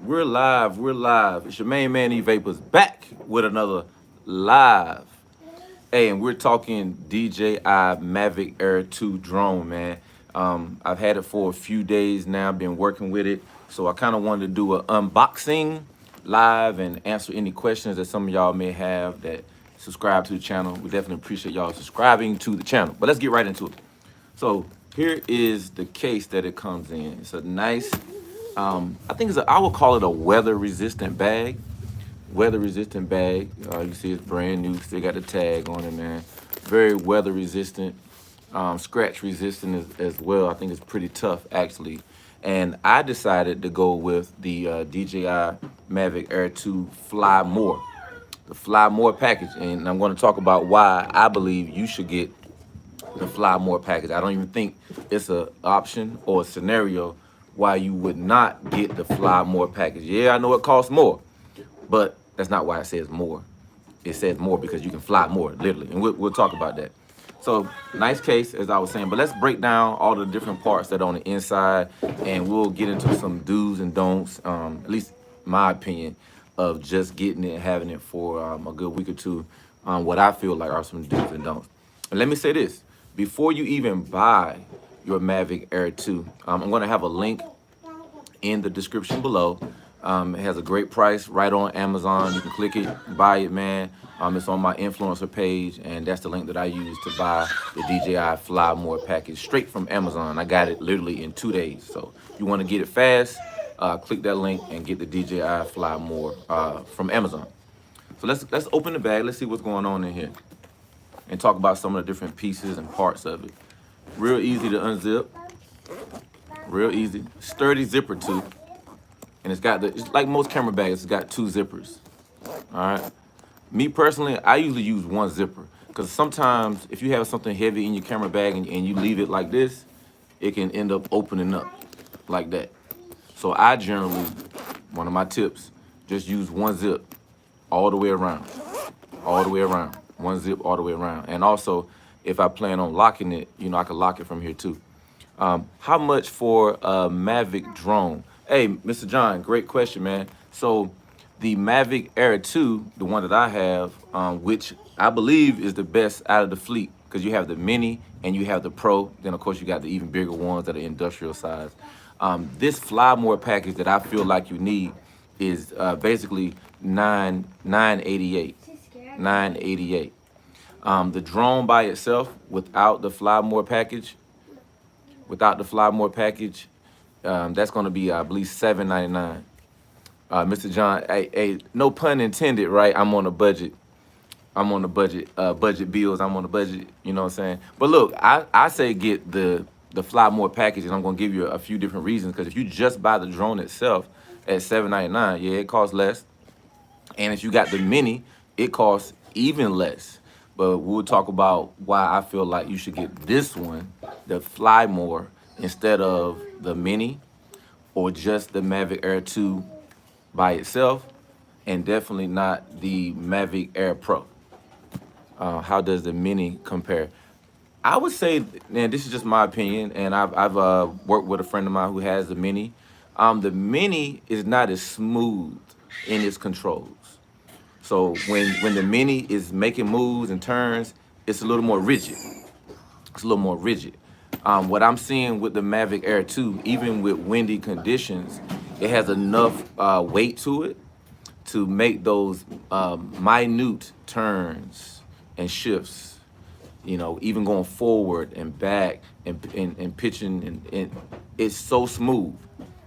We're live. We're live. It's your main man, Evapors, back with another live. Hey, and we're talking DJI Mavic Air 2 drone, man. I've had it for a few days now. Been working with it, so I kind of wanted to do an unboxing live and answer any questions that some of y'all may have that subscribe to the channel. We definitely appreciate y'all subscribing to the channel. But let's get right into it. So here is the case that it comes in. It's a nice, I think I would call it a weather-resistant bag. Weather-resistant bag. You see it's brand new. Still got the tag on it, man. Very weather-resistant, scratch-resistant as well. I think it's pretty tough, actually. And I decided to go with the DJI Mavic Air 2 Fly More. The Fly More package. And I'm going to talk about why I believe you should get the Fly More package. I don't even think it's an option or a scenario why you would not get the Fly More package. Yeah, I know it costs more, but that's not why it says more. It says more because you can fly more, literally, and we'll talk about that. So, nice case, as I was saying, but let's break down all the different parts that are on the inside, and we'll get into some do's and don'ts, at least my opinion, of just getting it and having it for a good week or two, what I feel like are some do's and don'ts. And let me say this. Before you even buy your Mavic Air 2, I'm going to have a link in the description below. It has a great price right on Amazon. You can click it, buy it, man. It's on my influencer page, and that's the link that I use to buy the DJI Fly More package straight from Amazon. I got it literally in 2 days. So if you want to get it fast, click that link and get the DJI Fly More from Amazon. So let's open the bag. Let's see what's going on in here and talk about some of the different pieces and parts of it. Real easy to unzip. Real easy. Sturdy zipper too. And it's like most camera bags, it's got 2 zippers. All right. Me personally, I usually use 1 zipper because sometimes if you have something heavy in your camera bag and you leave it like this, it can end up opening up like that. So I generally, one of my tips, just use 1 zip all the way around. All the way around. 1 zip all the way around. And also, if I plan on locking it, you know, I can lock it from here too. How much for a Mavic drone? Hey, Mr. John, great question, man. So the Mavic Air 2, the one that I have, which I believe is the best out of the fleet, because you have the Mini and you have the Pro. Then, of course, you got the even bigger ones that are industrial size. This Fly More package that I feel like you need is basically $988. $988. The drone by itself, without the Fly More package, that's going to be, I believe, $799. Mr. John, hey, no pun intended, right? I'm on a budget. Budget bills. I'm on a budget. You know what I'm saying? But look, I say get the Fly More package, and I'm going to give you a few different reasons. Because if you just buy the drone itself at $799, yeah, it costs less. And if you got the Mini, it costs even less. But we'll talk about why I feel like you should get this one, the Fly More, instead of the Mini or just the Mavic Air 2 by itself, and definitely not the Mavic Air Pro. How does the Mini compare? I would say, man, this is just my opinion, and I've worked with a friend of mine who has the Mini. The Mini is not as smooth in its controls. So when the Mini is making moves and turns, it's a little more rigid. It's a little more rigid. What I'm seeing with the Mavic Air 2, even with windy conditions, it has enough weight to it to make those minute turns and shifts, you know, even going forward and back and pitching, and it's so smooth.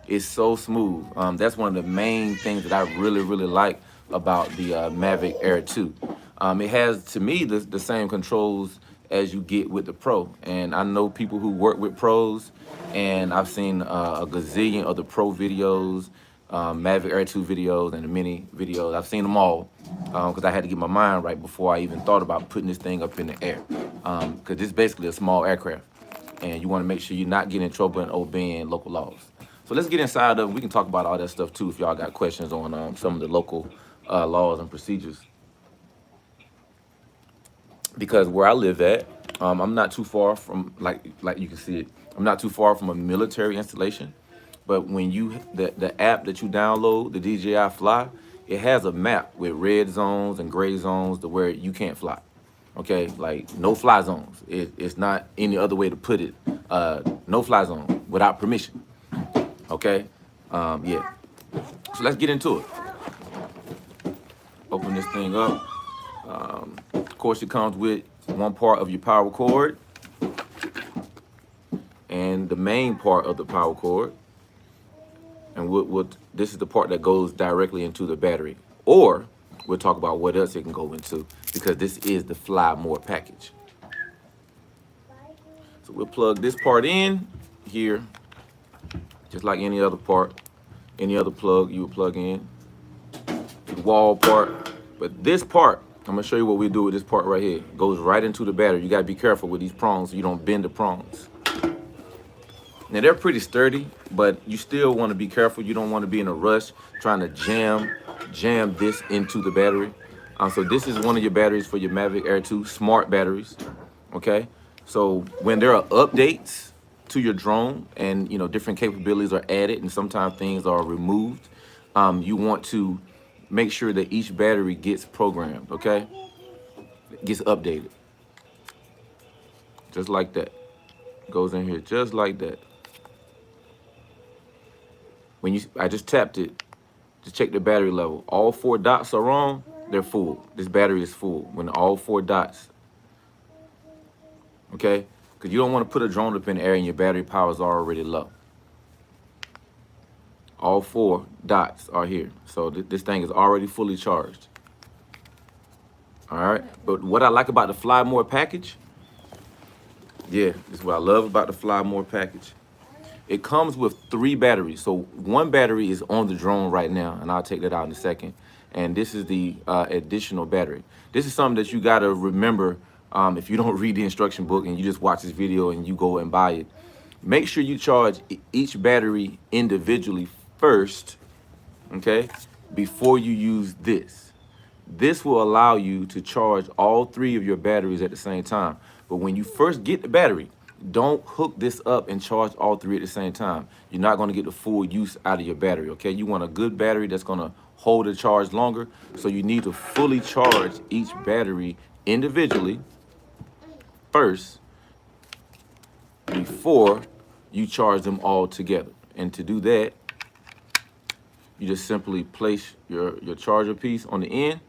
It's so smooth. That's one of the main things that I really, really like about the Mavic Air 2. It has, to me, the same controls as you get with the Pro. And I know people who work with Pros, and I've seen a gazillion of the Pro videos, Mavic Air 2 videos, and the Mini videos. I've seen them all because I had to get my mind right before I even thought about putting this thing up in the air. Because it's basically a small aircraft, and you want to make sure you're not getting in trouble and obeying local laws. So let's get inside of it. We can talk about all that stuff too if y'all got questions on some of the local laws and procedures. Because where I live at, I'm not too far from, like you can see it, I'm not too far from a military installation. But when the app that you download, the DJI Fly, it has a map with red zones and gray zones to where you can't fly. Okay, like no fly zones. It's not any other way to put it. No fly zone without permission. Okay, yeah. So let's get into it. Open this thing up. Of course, it comes with one part of your power cord and the main part of the power cord. And this is the part that goes directly into the battery. Or we'll talk about what else it can go into, because this is the Fly More package. So we'll plug this part in here, just like any other part, any other plug you would plug in. The wall part. But this part, I'm gonna show you what we do with this part right here. It goes right into the battery. You gotta be careful with these prongs so you don't bend the prongs. Now they're pretty sturdy, but you still want to be careful. You don't want to be in a rush trying to jam this into the battery. So this is one of your batteries for your Mavic Air 2 smart batteries. Okay, so when there are updates to your drone and different capabilities are added and sometimes things are removed, you want to make sure that each battery gets programmed. Okay, gets updated, just like that. Goes in here just like that. I just tapped it to check the battery level. All 4 dots are on, they're full. This battery is full when all 4 dots, okay? Because you don't want to put a drone up in the air and your battery power is already low. All 4 dots are here. So this thing is already fully charged. All right, but what I like about the Fly More package, yeah, this is what I love about the Fly More package. It comes with 3 batteries. So one battery is on the drone right now, and I'll take that out in a second. And this is the additional battery. This is something that you gotta remember if you don't read the instruction book and you just watch this video and you go and buy it. Make sure you charge each battery individually first, okay, before you use this. This will allow you to charge all 3 of your batteries at the same time. But when you first get the battery, don't hook this up and charge all 3 at the same time. You're not going to get the full use out of your battery, okay? You want a good battery that's going to hold the charge longer, so you need to fully charge each battery individually first before you charge them all together. And to do that, you just simply place your charger piece on the end,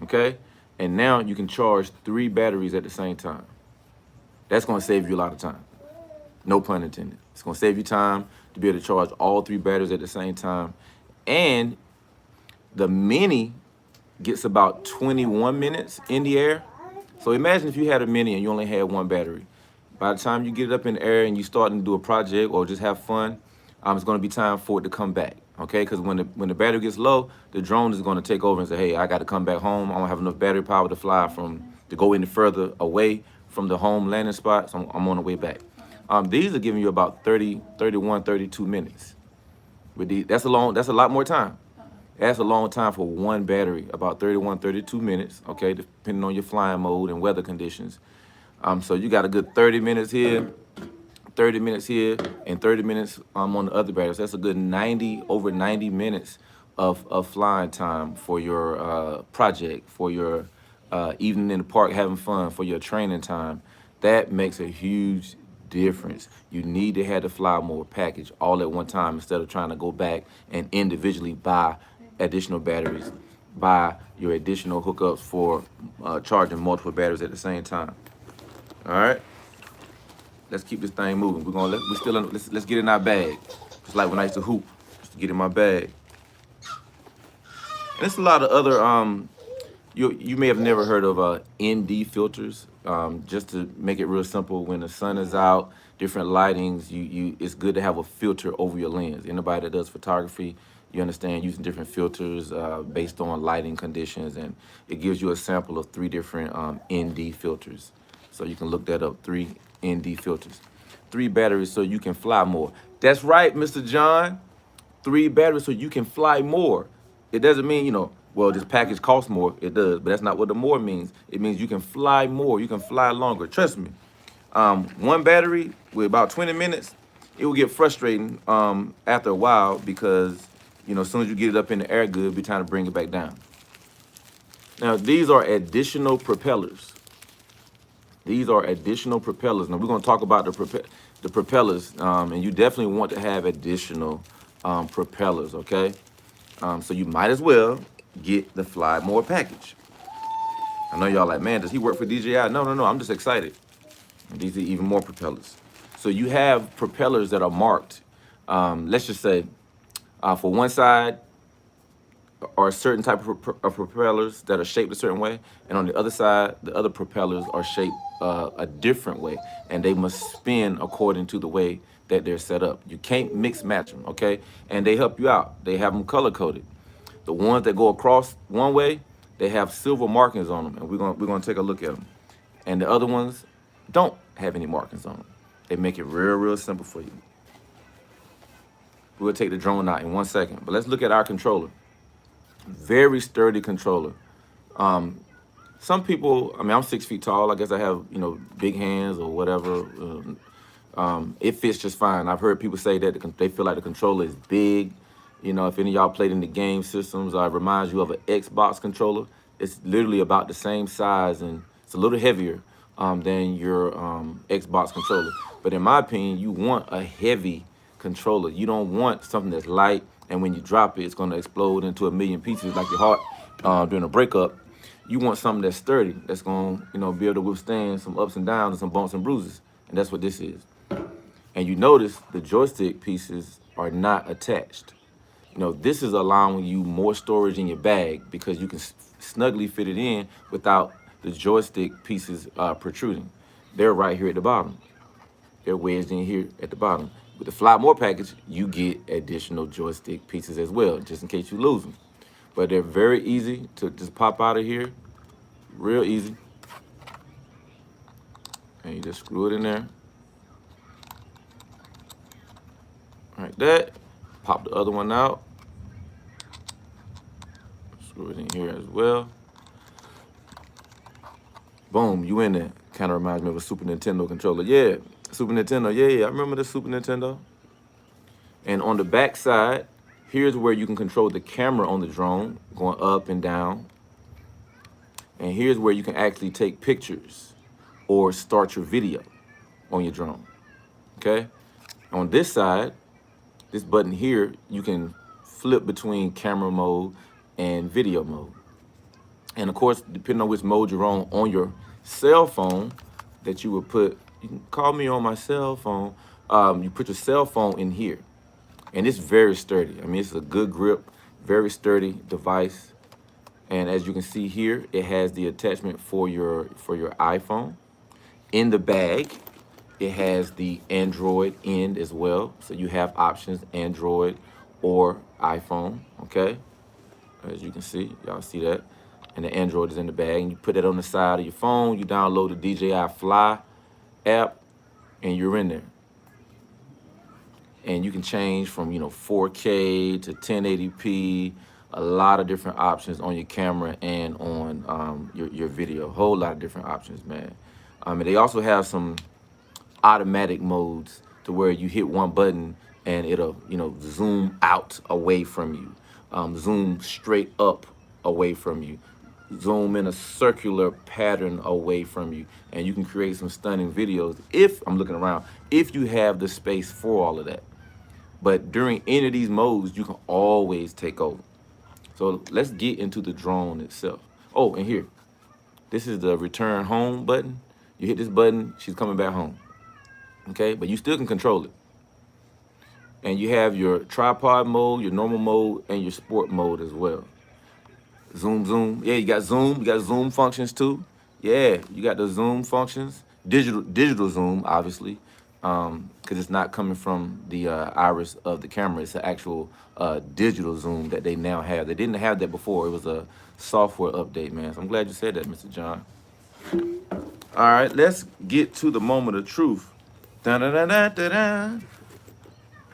okay? And now you can charge 3 batteries at the same time. That's going to save you a lot of time. No pun intended. It's going to save you time to be able to charge all 3 batteries at the same time. And the Mini gets about 21 minutes in the air. So imagine if you had a Mini and you only had 1 battery. By the time you get it up in the air and you starting to do a project or just have fun, it's going to be time for it to come back. Okay, because when the battery gets low, the drone is going to take over and say, hey, I got to come back home. I don't have enough battery power to fly to go any further away from the home landing spot, so I'm on the way back. These are giving you about 31, 32 minutes. That's a lot more time. That's a long time for 1 battery, about 31, 32 minutes, okay, depending on your flying mode and weather conditions. So you got a good 30 minutes here, 30 minutes here, and 30 minutes on the other batteries. That's a good over 90 minutes of flying time for your project, for your evening in the park having fun, for your training time. That makes a huge difference. You need to have the Fly More package all at one time instead of trying to go back and individually buy additional batteries, buy your additional hookups for charging multiple batteries at the same time. All right, let's keep this thing moving. Let's get in our bag. Just like when I used to hoop, just to get in my bag. And there's a lot of other you may have never heard of ND filters. Just to make it real simple, when the sun is out, different lightings, it's good to have a filter over your lens. Anybody that does photography, you understand using different filters based on lighting conditions, and it gives you a sample of 3 different ND filters. So you can look that up, 3 ND filters. 3 batteries so you can fly more. That's right, Mr. John. 3 batteries so you can fly more. It doesn't mean, well, this package costs more. It does, but that's not what the more means. It means you can fly more. You can fly longer. Trust me. 1 battery with about 20 minutes, it will get frustrating after a while because, you know, as soon as you get it up in the air good, be trying to bring it back down. Now, these are additional propellers. These are additional propellers. Now, we're going to talk about the propellers, and you definitely want to have additional propellers, okay? So you might as well get the Fly More package. I know y'all like, man, does he work for DJI? No, no, no, I'm just excited. And these are even more propellers. So you have propellers that are marked. Let's just say for one side are a certain type of propellers that are shaped a certain way, and on the other side, the other propellers are shaped a different way, and they must spin according to the way that they're set up. You can't mix match them, okay? And they help you out. They have them color coded. The ones that go across one way, they have silver markings on them, and we're gonna take a look at them. And the other ones don't have any markings on them. They make it real simple for you. We'll take the drone out in 1 second, but let's look at our controller. Very sturdy controller. Some people, I mean, I'm 6 feet tall. I guess I have, you know, big hands or whatever. It fits just fine. I've heard people say that they feel like the controller is big. You know, if any of y'all played in the game systems, it reminds you of an Xbox controller. It's literally about the same size, and it's a little heavier than your Xbox controller. But in my opinion, you want a heavy controller. You don't want something that's light, and when you drop it, it's going to explode into a million pieces like your heart during a breakup. You want something that's sturdy, that's going to, you know, be able to withstand some ups and downs and some bumps and bruises. And that's what this is. And you notice the joystick pieces are not attached. You know, this is allowing you more storage in your bag because you can snugly fit it in without the joystick pieces protruding. They're right here at the bottom. They're wedged in here at the bottom. With the Fly More package, you get additional joystick pieces as well, just in case you lose them. But they're very easy to just pop out of here, real easy. And you just screw it in there. Like that. Pop the other one out. Screw it in here as well. Boom, you in there. Kind of reminds me of a Super Nintendo controller. Yeah, Super Nintendo. Yeah, I remember the Super Nintendo. And on the back side, here's where you can control the camera on the drone, going up and down. And here's where you can actually take pictures or start your video on your drone, okay? On this side, this button here, you can flip between camera mode and video mode. And of course, depending on which mode you're on your cell phone, that you would put, you can call me on my cell phone, you put your cell phone in here. And it's very sturdy. I mean, it's a good grip, very sturdy device. And as you can see here, it has the attachment for your iPhone. In the bag, it has the Android end as well. So you have options, Android or iPhone, okay? As you can see, y'all see that. And the Android is in the bag. And you put it on the side of your phone. You download the DJI Fly app, and you're in there. And you can change from, you know, 4K to 1080p, a lot of different options on your camera and on your video. A whole lot of different options, man. And they also have some automatic modes to where you hit one button and it'll, you know, zoom out away from you, zoom straight up away from you, zoom in a circular pattern away from you, and you can create some stunning videos if, I'm looking around, if you have the space for all of that. But during any of these modes, you can always take over. So let's get into the drone itself. Oh, and here, this is the return home button. You hit this button, she's coming back home. Okay, but you still can control it. And you have your tripod mode, your normal mode, and your sport mode as well. Zoom, zoom. Yeah, you got zoom functions too. Yeah, you got the zoom functions. Digital zoom, obviously, because it's not coming from the iris of the camera. It's an actual digital zoom that they now have. They didn't have that before. It was a software update, man. So I'm glad you said that, Mr. John. All right, let's get to the moment of truth. Da-da-da-da-da-da.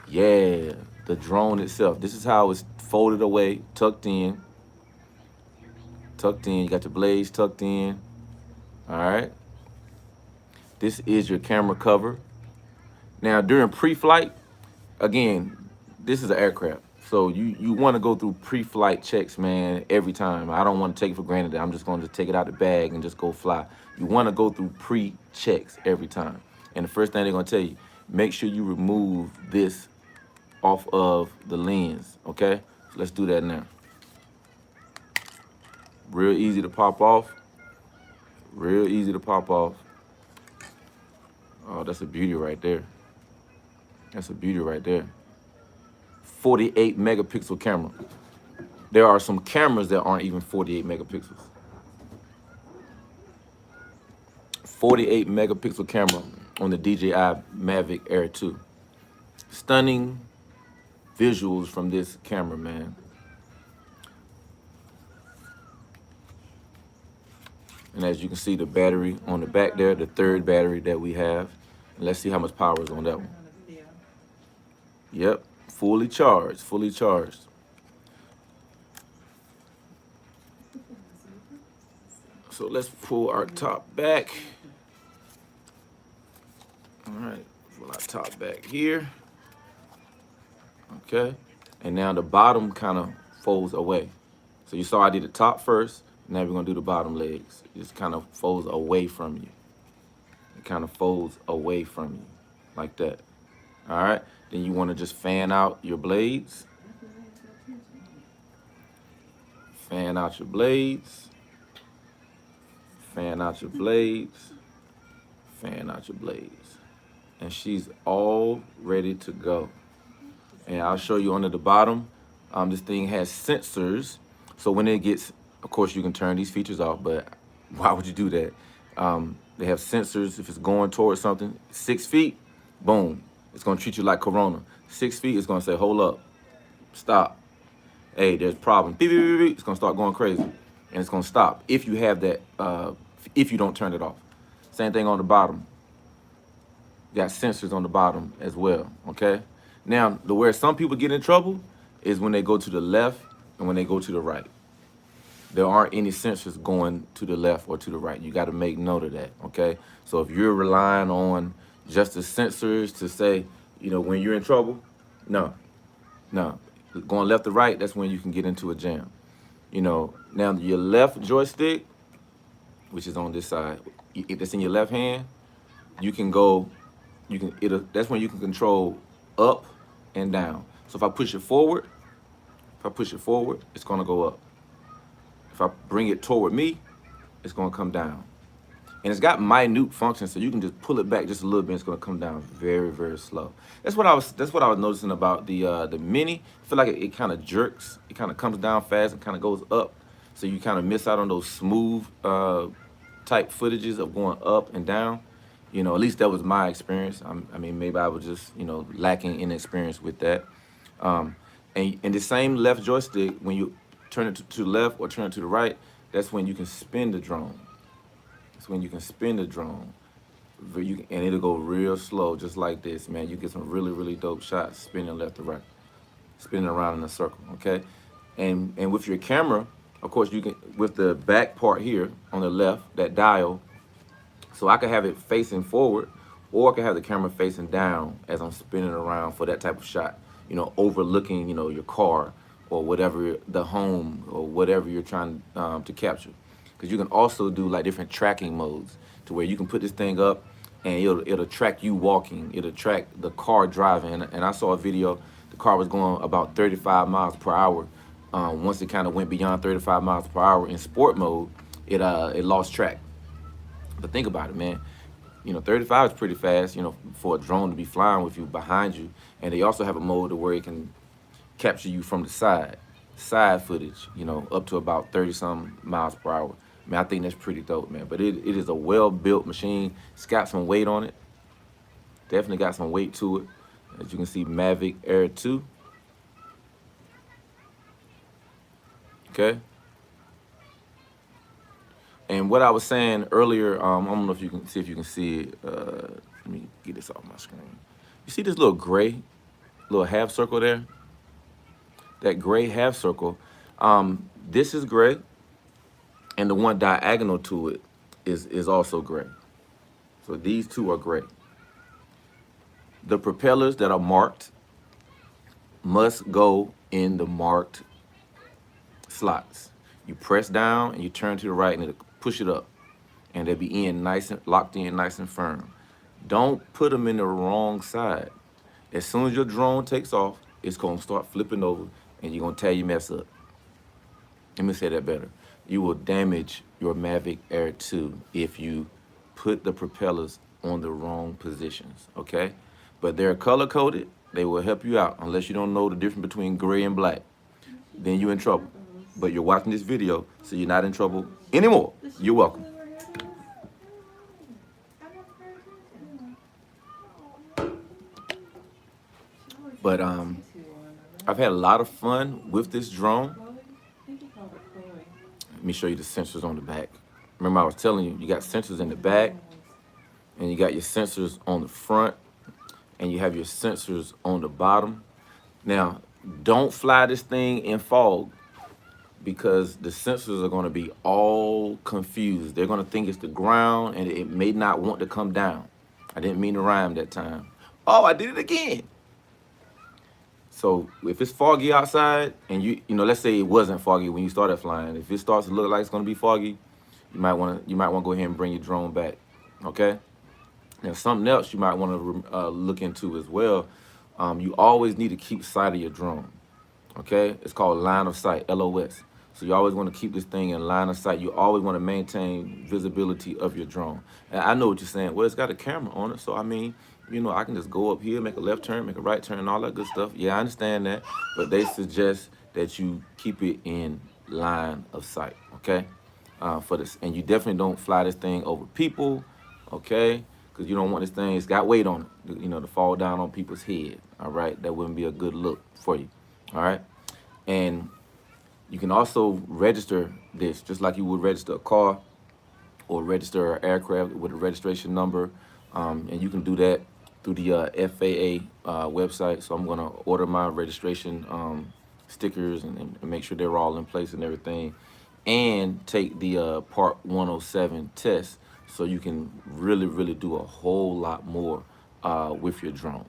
Yeah, the drone itself. This is how it's folded away, tucked in. Tucked in. You got your blades tucked in. All right. This is your camera cover. Now during pre-flight, again, this is an aircraft. So you want to go through pre-flight checks, man, every time. I don't want to take it for granted that I'm just going to take it out the bag and just go fly. You want to go through pre-checks every time. And the first thing they're going to tell you, make sure you remove this off of the lens, okay? So let's do that now. Real easy to pop off. Real easy to pop off. Oh, that's a beauty right there. That's a beauty right there. 48 megapixel camera. There are some cameras that aren't even 48 megapixels. 48 megapixel camera on the DJI Mavic Air 2. Stunning visuals from this camera, man. And as you can see, the battery on the back there, the third battery that we have. And let's see how much power is on that one. Yep, fully charged, fully charged. So let's pull our top back. All right, pull our top back here. Okay, and now the bottom kind of folds away. So you saw I did the top first. Now we're gonna do the bottom legs. It just kind of folds away from you. It kind of folds away from you, like that. All right, then you wanna just fan out your blades. Fan out your blades. Fan out your blades. Fan out your blades. And she's all ready to go. And I'll show you under the bottom. This thing has sensors. So when it gets, of course, you can turn these features off, but why would you do that? They have sensors. If it's going towards something, 6 feet, boom. It's gonna treat you like Corona. 6 feet, it's gonna say, hold up, stop. Hey, there's a problem. Beep, beep, beep, beep. It's gonna start going crazy. And it's gonna stop if you have that, if you don't turn it off. Same thing on the bottom. You got sensors on the bottom as well, okay? Now, where some people get in trouble is when they go to the left and when they go to the right. There aren't any sensors going to the left or to the right. You got to make note of that, okay? So if you're relying on just the sensors to say, you know, when you're in trouble, no. Going left to right, that's when you can get into a jam. You know, now your left joystick, which is on this side, if that's in your left hand, you can go, that's when you can control up and down. So if I push it forward, it's gonna go up. If I bring it toward me, it's gonna come down. And it's got minute functions, so you can just pull it back just a little bit. It's gonna come down very, very slow. That's what I was noticing about the Mini. I feel like it kind of jerks. It kind of comes down fast and kind of goes up. So you kind of miss out on those smooth type footages of going up and down. You know, at least that was my experience. I mean, maybe I was just, you know, lacking in experience with that. And the same left joystick, when you turn it to the left or turn it to the right, that's when you can spin the drone. That's when you can spin the drone. And it'll go real slow, just like this, man. You get some really, really dope shots spinning left to right, spinning around in a circle, okay? And with your camera, of course, you can, with the back part here on the left, that dial, so I can have it facing forward, or I can have the camera facing down as I'm spinning around for that type of shot, you know, overlooking, you know, your car or whatever, the home or whatever you're trying to capture. Because you can also do like different tracking modes to where you can put this thing up and it'll track you walking, it'll track the car driving. And I saw a video, the car was going about 35 miles per hour. Once it kind of went beyond 35 miles per hour in sport mode, it lost track. But think about it, man. You know, 35 is pretty fast, you know, for a drone to be flying with you behind you. And they also have a mode where it can capture you from the side footage, you know, up to about 30-some miles per hour. Man, I think that's pretty dope, man. But it is a well-built machine. It's got some weight on it. Definitely got some weight to it. As you can see, Mavic Air 2. Okay. And what I was saying earlier, I don't know if you can see it. Let me get this off my screen. You see this little gray, little half circle there? That gray half circle. This is gray, and the one diagonal to it is also gray. So these two are gray. The propellers that are marked must go in the marked slots. You press down and you turn to the right and it'll push it up. And they'll be in nice and locked in nice and firm. Don't put them in the wrong side. As soon as your drone takes off, it's gonna start flipping over and you're gonna tear your mess up. Let me say that better. You will damage your Mavic Air 2 if you put the propellers on the wrong positions, okay? But they're color coded, they will help you out unless you don't know the difference between gray and black. Then you're in trouble. But you're watching this video, so you're not in trouble anymore. You're welcome. But I've had a lot of fun with this drone. Let me show you the sensors on the back. Remember I was telling you, you got sensors in the back, and you got your sensors on the front, and you have your sensors on the bottom. Now, don't fly this thing in fog because the sensors are gonna be all confused. They're gonna think it's the ground and it may not want to come down. I didn't mean to rhyme that time. Oh, I did it again. So if it's foggy outside and you know, let's say it wasn't foggy when you started flying. If it starts to look like it's gonna be foggy, you might wanna go ahead and bring your drone back, okay? Now something else you might wanna look into as well. You always need to keep sight of your drone, okay? It's called line of sight, LOS. So you always wanna keep this thing in line of sight. You always wanna maintain visibility of your drone. And I know what you're saying, well, it's got a camera on it, so I mean, you know, I can just go up here, make a left turn, make a right turn, and all that good stuff. Yeah, I understand that, but they suggest that you keep it in line of sight, okay? For this, and you definitely don't fly this thing over people, okay? Because you don't want this thing, it's got weight on it, you know, to fall down on people's head, all right? That wouldn't be a good look for you, all right? And you can also register this, just like you would register a car or register an aircraft with a registration number, and you can do that through the FAA website. So I'm gonna order my registration stickers and make sure they're all in place and everything, and take the Part 107 test so you can really do a whole lot more with your drone.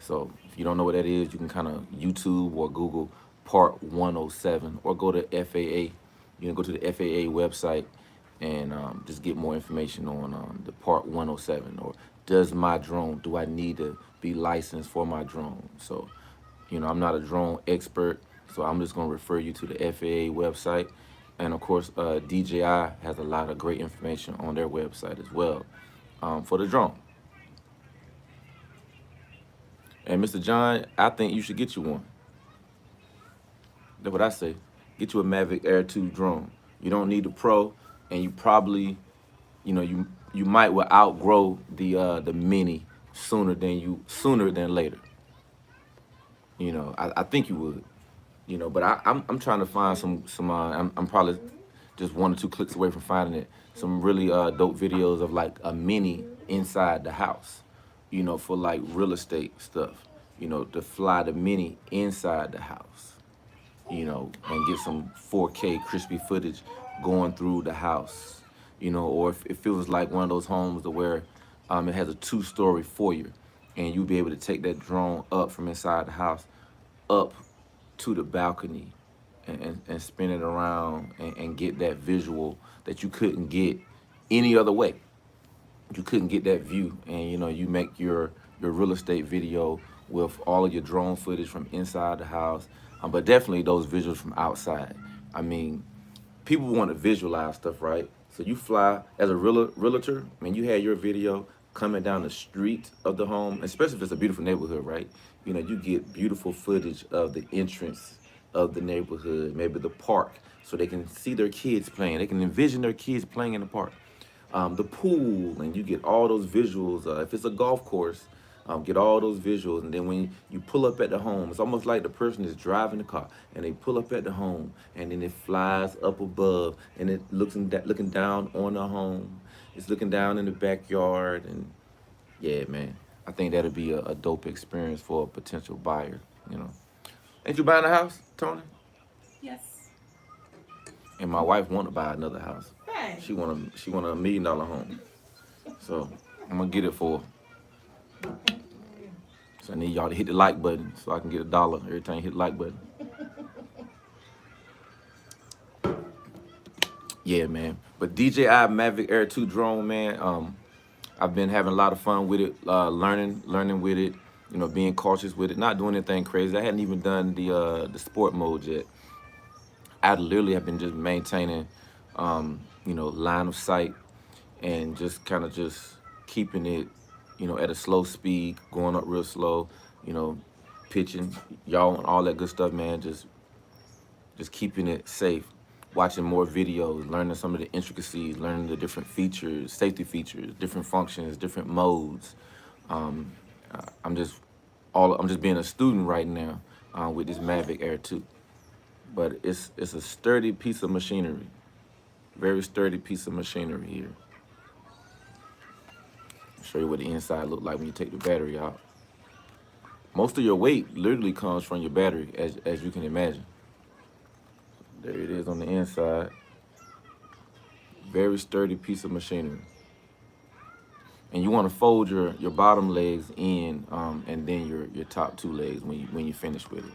So if you don't know what that is, you can kind of YouTube or Google Part 107 or go to FAA. You can go to the FAA website and just get more information on the Part 107, or does my drone, do I need to be licensed for my drone? So, you know, I'm not a drone expert, so I'm just gonna refer you to the FAA website. And of course, DJI has a lot of great information on their website as well for the drone. And Mr. John, I think you should get you one. That's what I say. Get you a Mavic Air 2 drone. You don't need the Pro, and you probably, you know, you might will outgrow the Mini sooner than later. You know, I think you would. You know, but I'm trying to find some I'm probably just 1 or 2 clicks away from finding it. Some really dope videos of like a Mini inside the house. You know, for like real estate stuff. You know, to fly the Mini inside the house. You know, and get some 4K crispy footage going through the house. You know, or if it feels like one of those homes where it has a 2-story foyer, and you'll be able to take that drone up from inside the house, up to the balcony, and spin it around and get that visual that you couldn't get any other way. You couldn't get that view, and you know, you make your real estate video with all of your drone footage from inside the house, but definitely those visuals from outside. I mean, people want to visualize stuff, right? So you fly as a realtor, I mean, you had your video coming down the street of the home, especially if it's a beautiful neighborhood, right? You know, you get beautiful footage of the entrance of the neighborhood, maybe the park, so they can see their kids playing. They can envision their kids playing in the park. The pool, and you get all those visuals. If it's a golf course, get all those visuals. And then when you pull up at the home, it's almost like the person is driving the car, and they pull up at the home, and then it flies up above, and it looking down on the home. It's looking down in the backyard, and yeah, man, I think that'd be a dope experience for a potential buyer. You know, ain't you buying a house, Tony? Yes. And my wife want to buy another house. Hey. She want a $1 million home. So I'm gonna get it for her. So I need y'all to hit the like button so I can get $1 every time you hit the like button. Yeah, man. But DJI Mavic Air 2 drone, man. I've been having a lot of fun with it, learning with it. You know, being cautious with it, not doing anything crazy. I hadn't even done the sport mode yet. I literally have been just maintaining, you know, line of sight and just kind of just keeping it, you know, at a slow speed, going up real slow, you know, pitching, y'all and all that good stuff, man. Just keeping it safe, watching more videos, learning some of the intricacies, learning the different features, safety features, different functions, different modes. Um, I'm just being a student right now with this Mavic Air 2. But it's a sturdy piece of machinery, very sturdy piece of machinery here. I'll show you what the inside look like when you take the battery out. Most of your weight literally comes from your battery, as you can imagine. There it is on the inside. Very sturdy piece of machinery. And you want to fold your bottom legs in, and then your top two legs when you finish with it.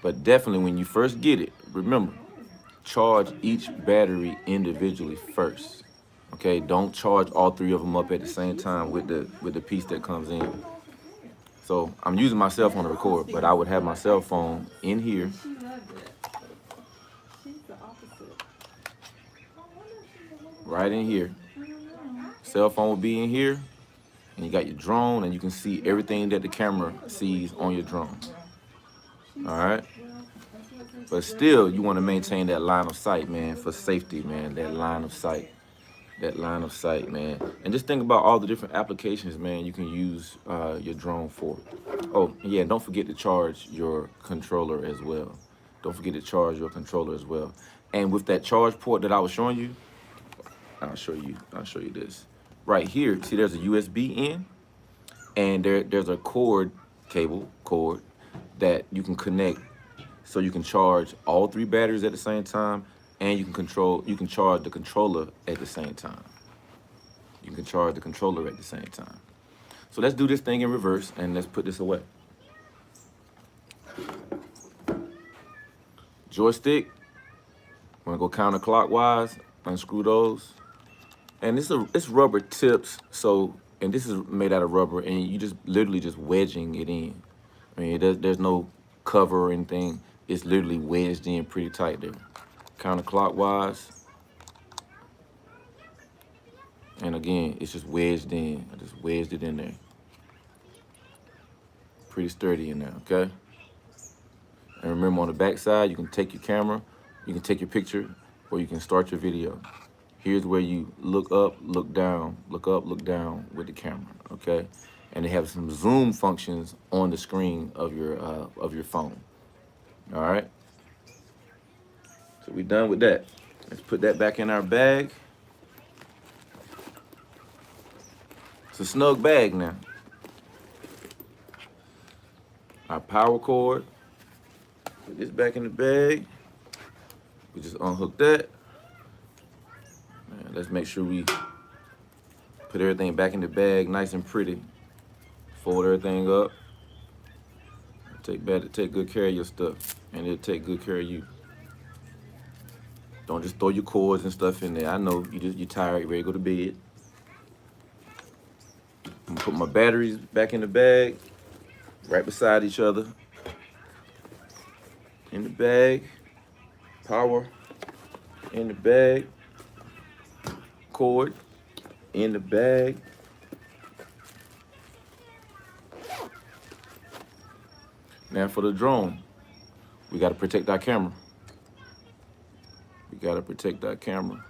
But definitely when you first get it, remember, charge each battery individually first. Okay, don't charge all three of them up at the same time with the piece that comes in. So I'm using my cell phone to record, but I would have my cell phone in here. Right in here. Cell phone will be in here, and you got your drone, and you can see everything that the camera sees on your drone. All right? But still, you want to maintain that line of sight, man, for safety, man, that line of sight. That line of sight, man. And just think about all the different applications, man, you can use your drone for. Oh, yeah, don't forget to charge your controller as well. Don't forget to charge your controller as well. And with that charge port that I was showing you, I'll show you this. Right here, see there's a USB in, and there's a cord that you can connect so you can charge all three batteries at the same time, and you can charge the controller at the same time. You can charge the controller at the same time. So let's do this thing in reverse and let's put this away. Joystick, I'm gonna go counterclockwise, unscrew those. And it's rubber tips, and this is made out of rubber, and you just literally just wedging it in. I mean, there's no cover or anything. It's literally wedged in pretty tight there. Counterclockwise. And again, it's just wedged in. I just wedged it in there. Pretty sturdy in there, okay? And remember, on the back side, you can take your camera, you can take your picture, or you can start your video. Here's where you look up, look down, look up, look down with the camera, okay? And they have some zoom functions on the screen of your phone. All right? So we're done with that. Let's put that back in our bag. It's a snug bag now. Our power cord. Put this back in the bag. We just unhook that. And let's make sure we put everything back in the bag nice and pretty. Fold everything up. Take good care of your stuff, and it'll take good care of you. Don't just throw your cords and stuff in there. I know you're tired, ready to go to bed. I'm gonna put my batteries back in the bag, right beside each other. In the bag, power in the bag, cord in the bag. Now for the drone, we gotta protect our camera. We gotta protect our camera.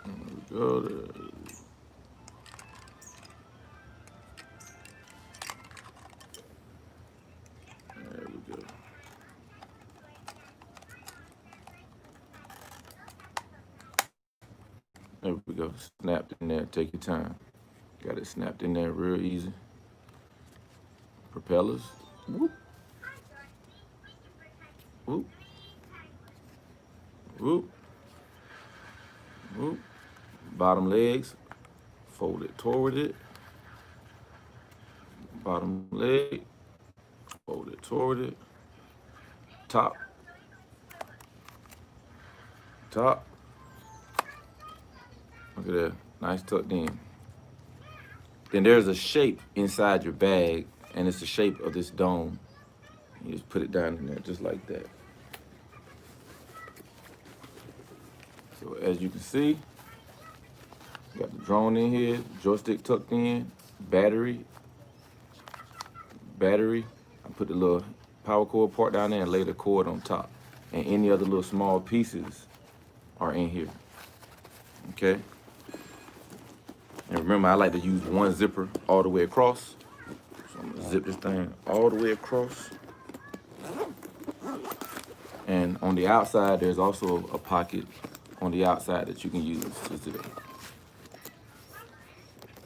There we go. There we go. There we go. Snapped in there. Take your time. Got it snapped in there real easy. Propellers. Whoop. Whoop. Whoop. Oop. Bottom legs, fold it toward it. Bottom leg, fold it toward it. Top, top. Look at that, nice tucked in. Then there's a shape inside your bag, and it's the shape of this dome. You just put it down in there, just like that. So as you can see, got the drone in here, joystick tucked in, battery. I put the little power cord part down there and lay the cord on top. And any other little small pieces are in here. Okay? And remember, I like to use one zipper all the way across. So I'm gonna zip this thing all the way across. And on the outside, there's also a pocket on the outside that you can use to zip it.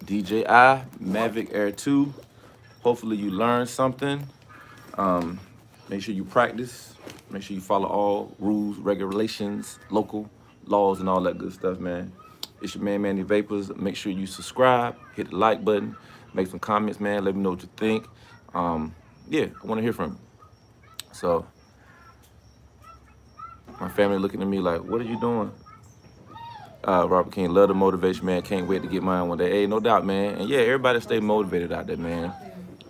DJI Mavic Air 2. Hopefully you learned something. Make sure you practice. Make sure you follow all rules, regulations, local laws, and all that good stuff, man. It's your man, Evapors. Make sure you subscribe, hit the like button, make some comments, man. Let me know what you think. Yeah, I want to hear from you. So, my family looking at me like, what are you doing? Robert King, love the motivation, man. Can't wait to get mine one day. Hey, no doubt, man. And yeah, everybody stay motivated out there, man.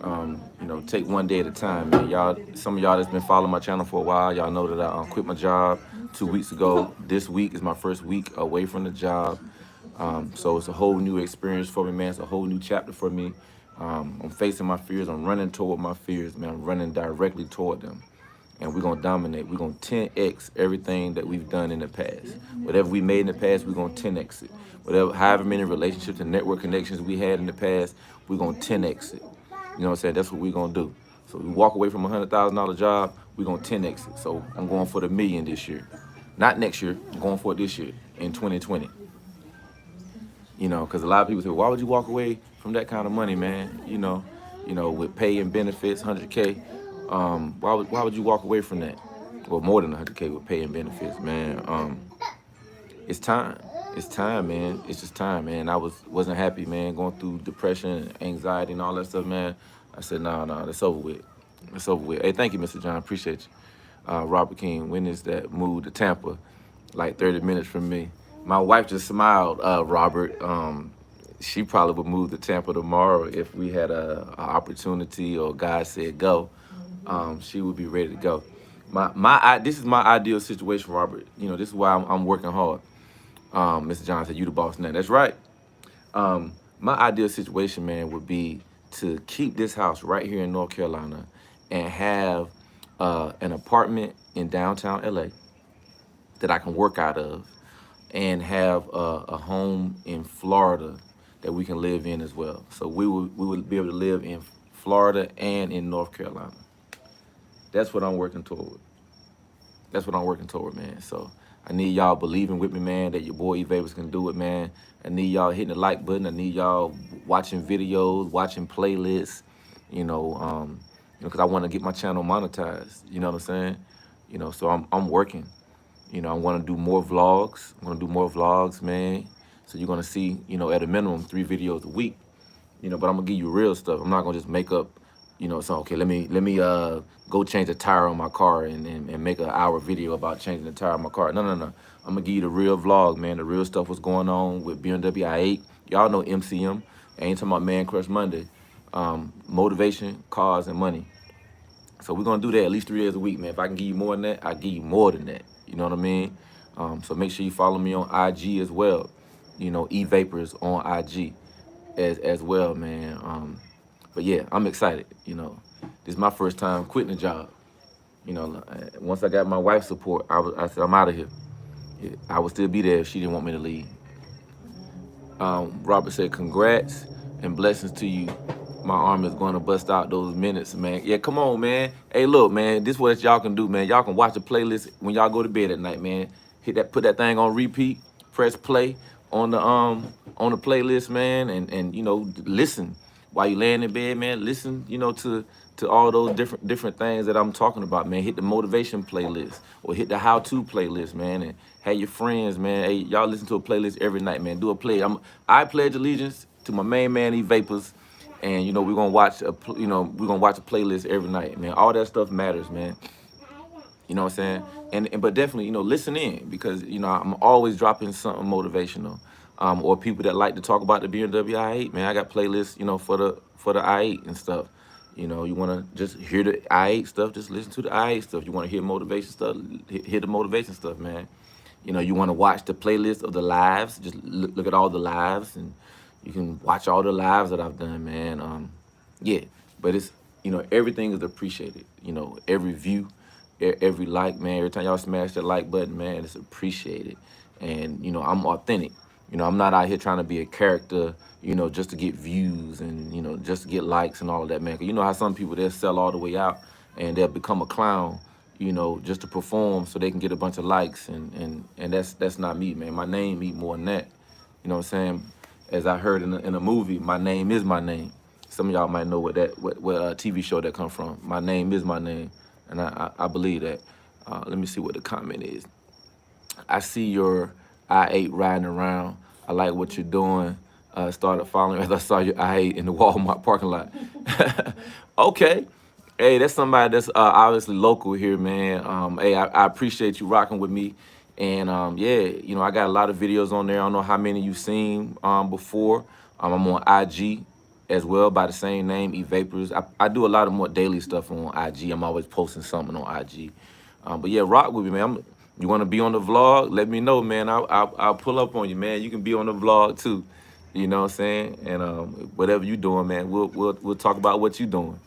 You know, take one day at a time, man. Y'all, some of y'all that's been following my channel for a while, y'all know that I quit my job 2 weeks ago. This week is my first week away from the job. So it's a whole new experience for me, man. It's a whole new chapter for me. I'm facing my fears. I'm running toward my fears, man. I'm running directly toward them. And we're gonna dominate. We're gonna 10x everything that we've done in the past. Whatever we made in the past, we're gonna 10x it. However many relationships and network connections we had in the past, we're gonna 10x it. You know what I'm saying? That's what we're gonna do. So we walk away from a $100,000 job, we're gonna 10x it. So I'm going for the million this year. Not next year, I'm going for it this year, in 2020. You know, because a lot of people say, why would you walk away from that kind of money, man? You know, with pay and benefits, 100K. Why would you walk away from that? Well, more than 100K with pay and benefits, man. It's time. It's time, man. It's just time, man. I wasn't happy, man, going through depression, anxiety, and all that stuff, man. I said, no, that's over with. It's over with. Hey, thank you, Mr. John. Appreciate you. Robert King, when is that move to Tampa? Like 30 minutes from me. My wife just smiled, Robert. She probably would move to Tampa tomorrow if we had a opportunity or God said go. She would be ready to go. This is my ideal situation, Robert. You know, this is why I'm working hard. Mr. John said, you the boss now. That's right. My ideal situation, man, would be to keep this house right here in North Carolina and have an apartment in downtown LA that I can work out of, and have a home in Florida that we can live in as well. So we would be able to live in Florida and in North Carolina. That's what I'm working toward. That's what I'm working toward, man. So I need y'all believing with me, man, that your boy Evapors can do it, man. I need y'all hitting the like button. I need y'all watching videos, watching playlists, because I want to get my channel monetized. You know what I'm saying? You know, so I'm working. You know, I want to do more vlogs. I'm going to do more vlogs, man. So you're going to see, at a minimum 3 videos a week. But I'm going to give you real stuff. I'm not going to just make up, so, okay, let me go change the tire on my car and make an hour video about changing the tire on my car. No. I'm going to give you the real vlog, man. The real stuff, what's going on with BMW i8. Y'all know MCM. I ain't talking about Man Crush Monday. Motivation, cars, and money. So we're going to do that at least 3 days a week, man. If I can give you more than that, I'll give you more than that. You know what I mean? So make sure you follow me on IG as well. Evapors on IG as well, man. But yeah, I'm excited. This is my first time quitting a job. Once I got my wife's support, I said, I'm out of here. Yeah, I would still be there if she didn't want me to leave. Robert said, congrats and blessings to you. My arm is going to bust out those minutes, man. Yeah, come on, man. Hey, look, man, this is what y'all can do, man. Y'all can watch the playlist when y'all go to bed at night, man. Put that thing on repeat, press play on the playlist, man, and listen while you laying in bed, man, listen, to all those different things that I'm talking about, man. Hit the motivation playlist or hit the how-to playlist, man, and have your friends, man. Hey, y'all listen to a playlist every night, man. Do a play. I pledge allegiance to my main man, Evapors, and we're gonna watch we're gonna watch a playlist every night, man. All that stuff matters, man. You know what I'm saying? And but definitely, listen in because I'm always dropping something motivational. Or people that like to talk about the BMW i8, man. I got playlists, for the i8 and stuff. You want to just hear the i8 stuff, just listen to the i8 stuff. You want to hear motivation stuff, hear the motivation stuff, man. You want to watch the playlist of the lives, just look at all the lives, and you can watch all the lives that I've done, man. Yeah, but it's everything is appreciated. Every view, every like, man. Every time y'all smash that like button, man, it's appreciated. And I'm authentic. I'm not out here trying to be a character, just to get views and just to get likes and all of that, man. 'Cause you know how some people, they'll sell all the way out and they'll become a clown, just to perform so they can get a bunch of likes, and that's not me, man. My name mean more than that. You know what I'm saying? As I heard in a movie, my name is my name. Some of y'all might know what TV show that come from. My name is my name, and I believe that. Let me see what the comment is. I see your i8 riding around. I like what you're doing. Started following as I saw your i8 in the Walmart parking lot. Okay. Hey, that's somebody that's obviously local here, man. Hey, I appreciate you rocking with me. And yeah, I got a lot of videos on there. I don't know how many you've seen before. I'm on IG as well by the same name, Evapors. I do a lot of more daily stuff on IG. I'm always posting something on IG. But yeah, rock with me, man. You want to be on the vlog? Let me know, man. I'll pull up on you, man. You can be on the vlog too. You know what I'm saying? And whatever you doing, man, we'll talk about what you doing.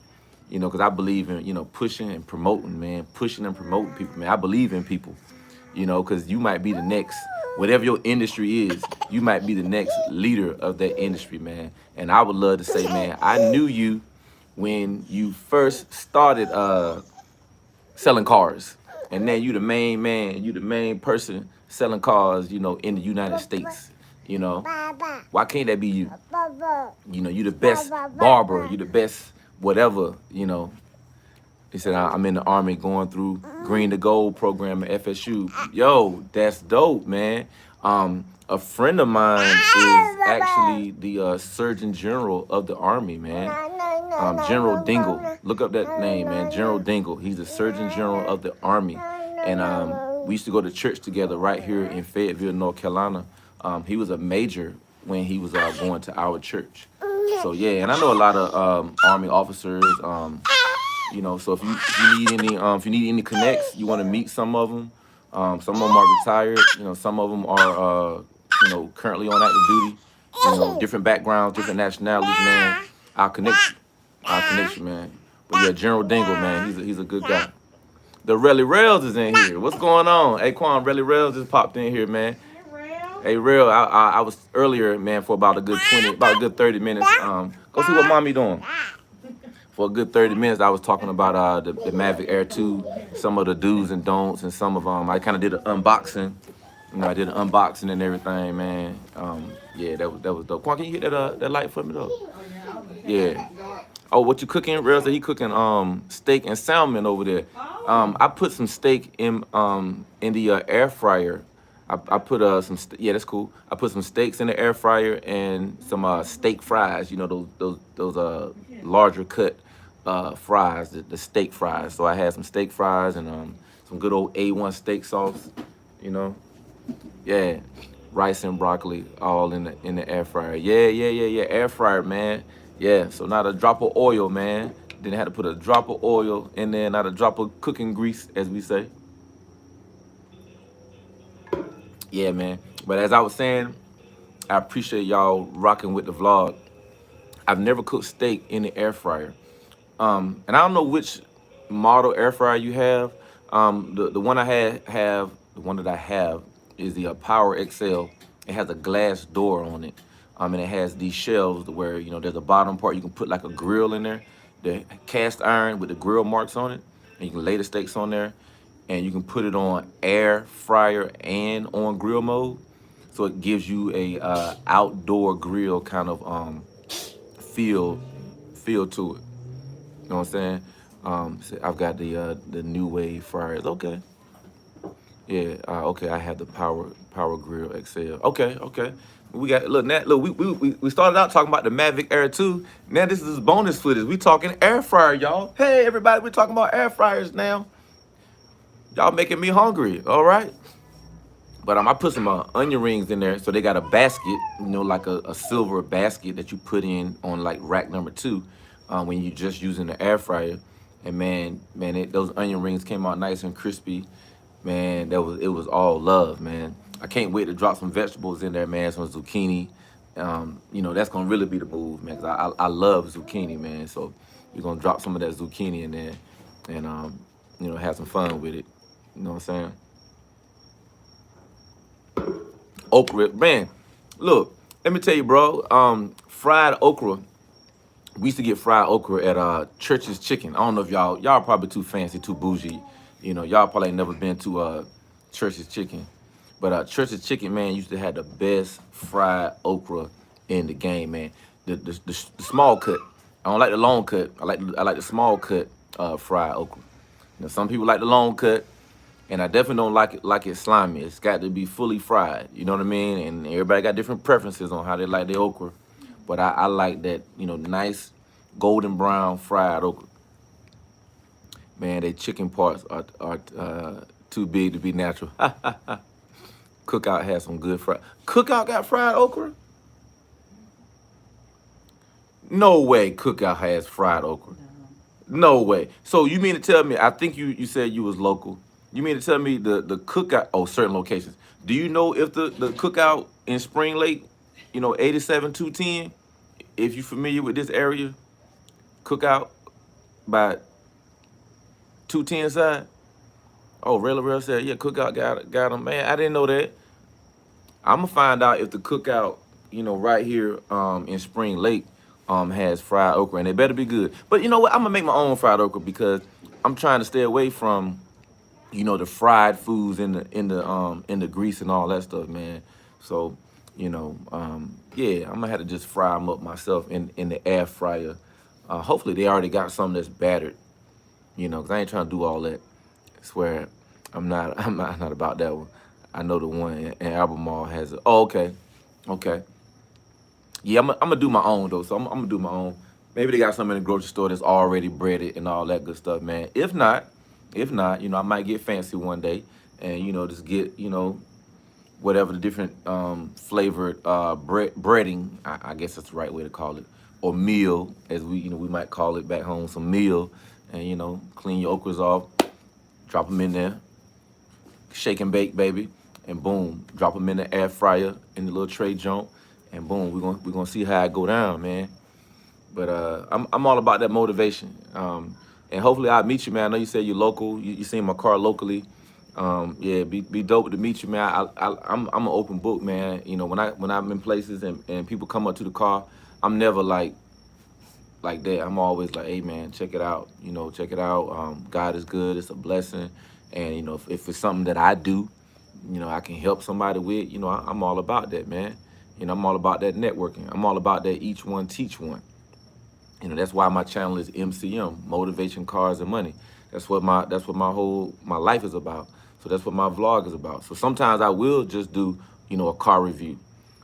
Because I believe in pushing and promoting, man. Pushing and promoting people, man. I believe in people. Because you might be the next, whatever your industry is, you might be the next leader of that industry, man. And I would love to say, man, I knew you when you first started selling cars. And then you the main man, you the main person selling cars, in the United States. Why can't that be you? You the best barber, you the best whatever, He said, I'm in the Army going through Green to Gold program at FSU. Yo, that's dope, man. A friend of mine is actually the Surgeon General of the Army, man. General Dingle. Look up that name, man. General Dingle. He's the Surgeon General of the Army. And we used to go to church together right here in Fayetteville, North Carolina. He was a major when he was going to our church. So, yeah, and I know a lot of Army officers. So if you need any connects, you want to meet some of them. Some of them are retired. Some of them are currently on active duty. Different backgrounds, different nationalities, man. I'll connect you. Man. But yeah, General Dingle, man, he's a good guy. The Relly Rails is in here. What's going on? Hey, Quan, Relly Rails just popped in here, man. Hey, Rail, I was earlier, man, for about a good 30 minutes. Go see what mommy doing. For a good 30 minutes, I was talking about the Mavic Air 2, some of the do's and don'ts, and some of them. I kind of did an unboxing. I did an unboxing and everything, man. Yeah, that was dope. Quan, can you hit that light for me, though? Yeah. Oh, what you cooking? Rail said he cooking steak and salmon over there. I put some steak in the air fryer. I put yeah, that's cool. I put some steaks in the air fryer and some steak fries. Those larger cut fries, the steak fries. So I had some steak fries and some good old A1 steak sauce. Yeah, rice and broccoli all in the air fryer. Yeah, air fryer, man. Yeah, so not a drop of oil, man. Then I had to put a drop of oil in there, not a drop of cooking grease, as we say. Yeah, man. But as I was saying, I appreciate y'all rocking with the vlog. I've never cooked steak in the air fryer. And I don't know which model air fryer you have. The one the one that I have is the Power XL. It has a glass door on it. And it has these shelves where, there's a bottom part. You can put like a grill in there, the cast iron with the grill marks on it. And you can lay the steaks on there. And you can put it on air fryer and on grill mode. So it gives you a outdoor grill kind of feel feel to it. You know what I'm saying? So I've got the new wave fryers. Okay. Yeah, okay. I have the Power Grill XL. Okay, okay. We got look Nat. Look, we started out talking about the Mavic Air 2. Now this is bonus footage. We talking air fryer, y'all. Hey everybody, we're talking about air fryers now. Y'all making me hungry. All right. But I put some onion rings in there, so they got a basket, you know, like a silver basket that you put in on like rack number 2, when you're just using the air fryer. And those onion rings came out nice and crispy. Man, it was all love, man. I can't wait to drop some vegetables in there, man. Some zucchini. You know, that's gonna really be the move, man. 'Cause I love zucchini, man. So we're gonna drop some of that zucchini in there, and you know, have some fun with it. You know what I'm saying? Okra, man. Look, let me tell you, bro. Fried okra. We used to get fried okra at Church's Chicken. I don't know if y'all probably too fancy, too bougie. You know, y'all probably ain't never been to Church's Chicken. But Church's Chicken, man, used to have the best fried okra in the game, man. The small cut. I don't like the long cut. I like the small cut fried okra. Now some people like the long cut, and I definitely don't like it slimy. It's got to be fully fried. You know what I mean? And everybody got different preferences on how they like their okra. But I like that, you know, nice golden brown fried okra. Man, they chicken parts are too big to be natural. Cookout has some good fried. Cookout got fried okra? No way Cookout has fried okra. No way. So you mean to tell me, I think you said you was local. You mean to tell me the Cookout, oh, certain locations. Do you know if the Cookout in Spring Lake, you know, 87-210, if you're familiar with this area, Cookout by 210 side? Oh, Rail said, yeah, Cookout got them. Man, I didn't know that. I'm gonna find out if the Cookout, you know, right here in Spring Lake has fried okra, and it better be good. But you know what? I'm gonna make my own fried okra because I'm trying to stay away from, you know, the fried foods in the grease and all that stuff, man. So, you know, yeah, I'm gonna have to just fry them up myself in the air fryer. Hopefully they already got something that's battered, you know, because I ain't trying to do all that. I swear, I'm not about that one. I know the one in Albemarle has it. Oh, okay, okay. Yeah, I'm gonna do my own though. So I'm gonna do my own. Maybe they got something in the grocery store that's already breaded and all that good stuff, man. If not, you know, I might get fancy one day and, you know, just get, you know, whatever the different flavored breading, I guess that's the right way to call it, or meal, as we might call it back home, some meal, and, you know, clean your okras off, drop them in there, shake and bake, baby, and boom, drop them in the air fryer in the little tray jump, and boom, we're gonna see how it go down, man. But I'm all about that motivation. And hopefully I'll meet you, man. I know you said you're local. You seen my car locally. Yeah, be dope to meet you, man. I'm an open book, man. You know, when I'm in places and people come up to the car, I'm never like that. I'm always like, hey, man, check it out. You know, check it out. God is good. It's a blessing. And, you know, if it's something that I do, you know, I can help somebody with, you know, I'm all about that, man. You know, I'm all about that networking. I'm all about that each one teach one. You know, that's why my channel is MCM, Motivation, Cars, and Money. That's what my life is about. So that's what my vlog is about. So sometimes I will just do, you know, a car review.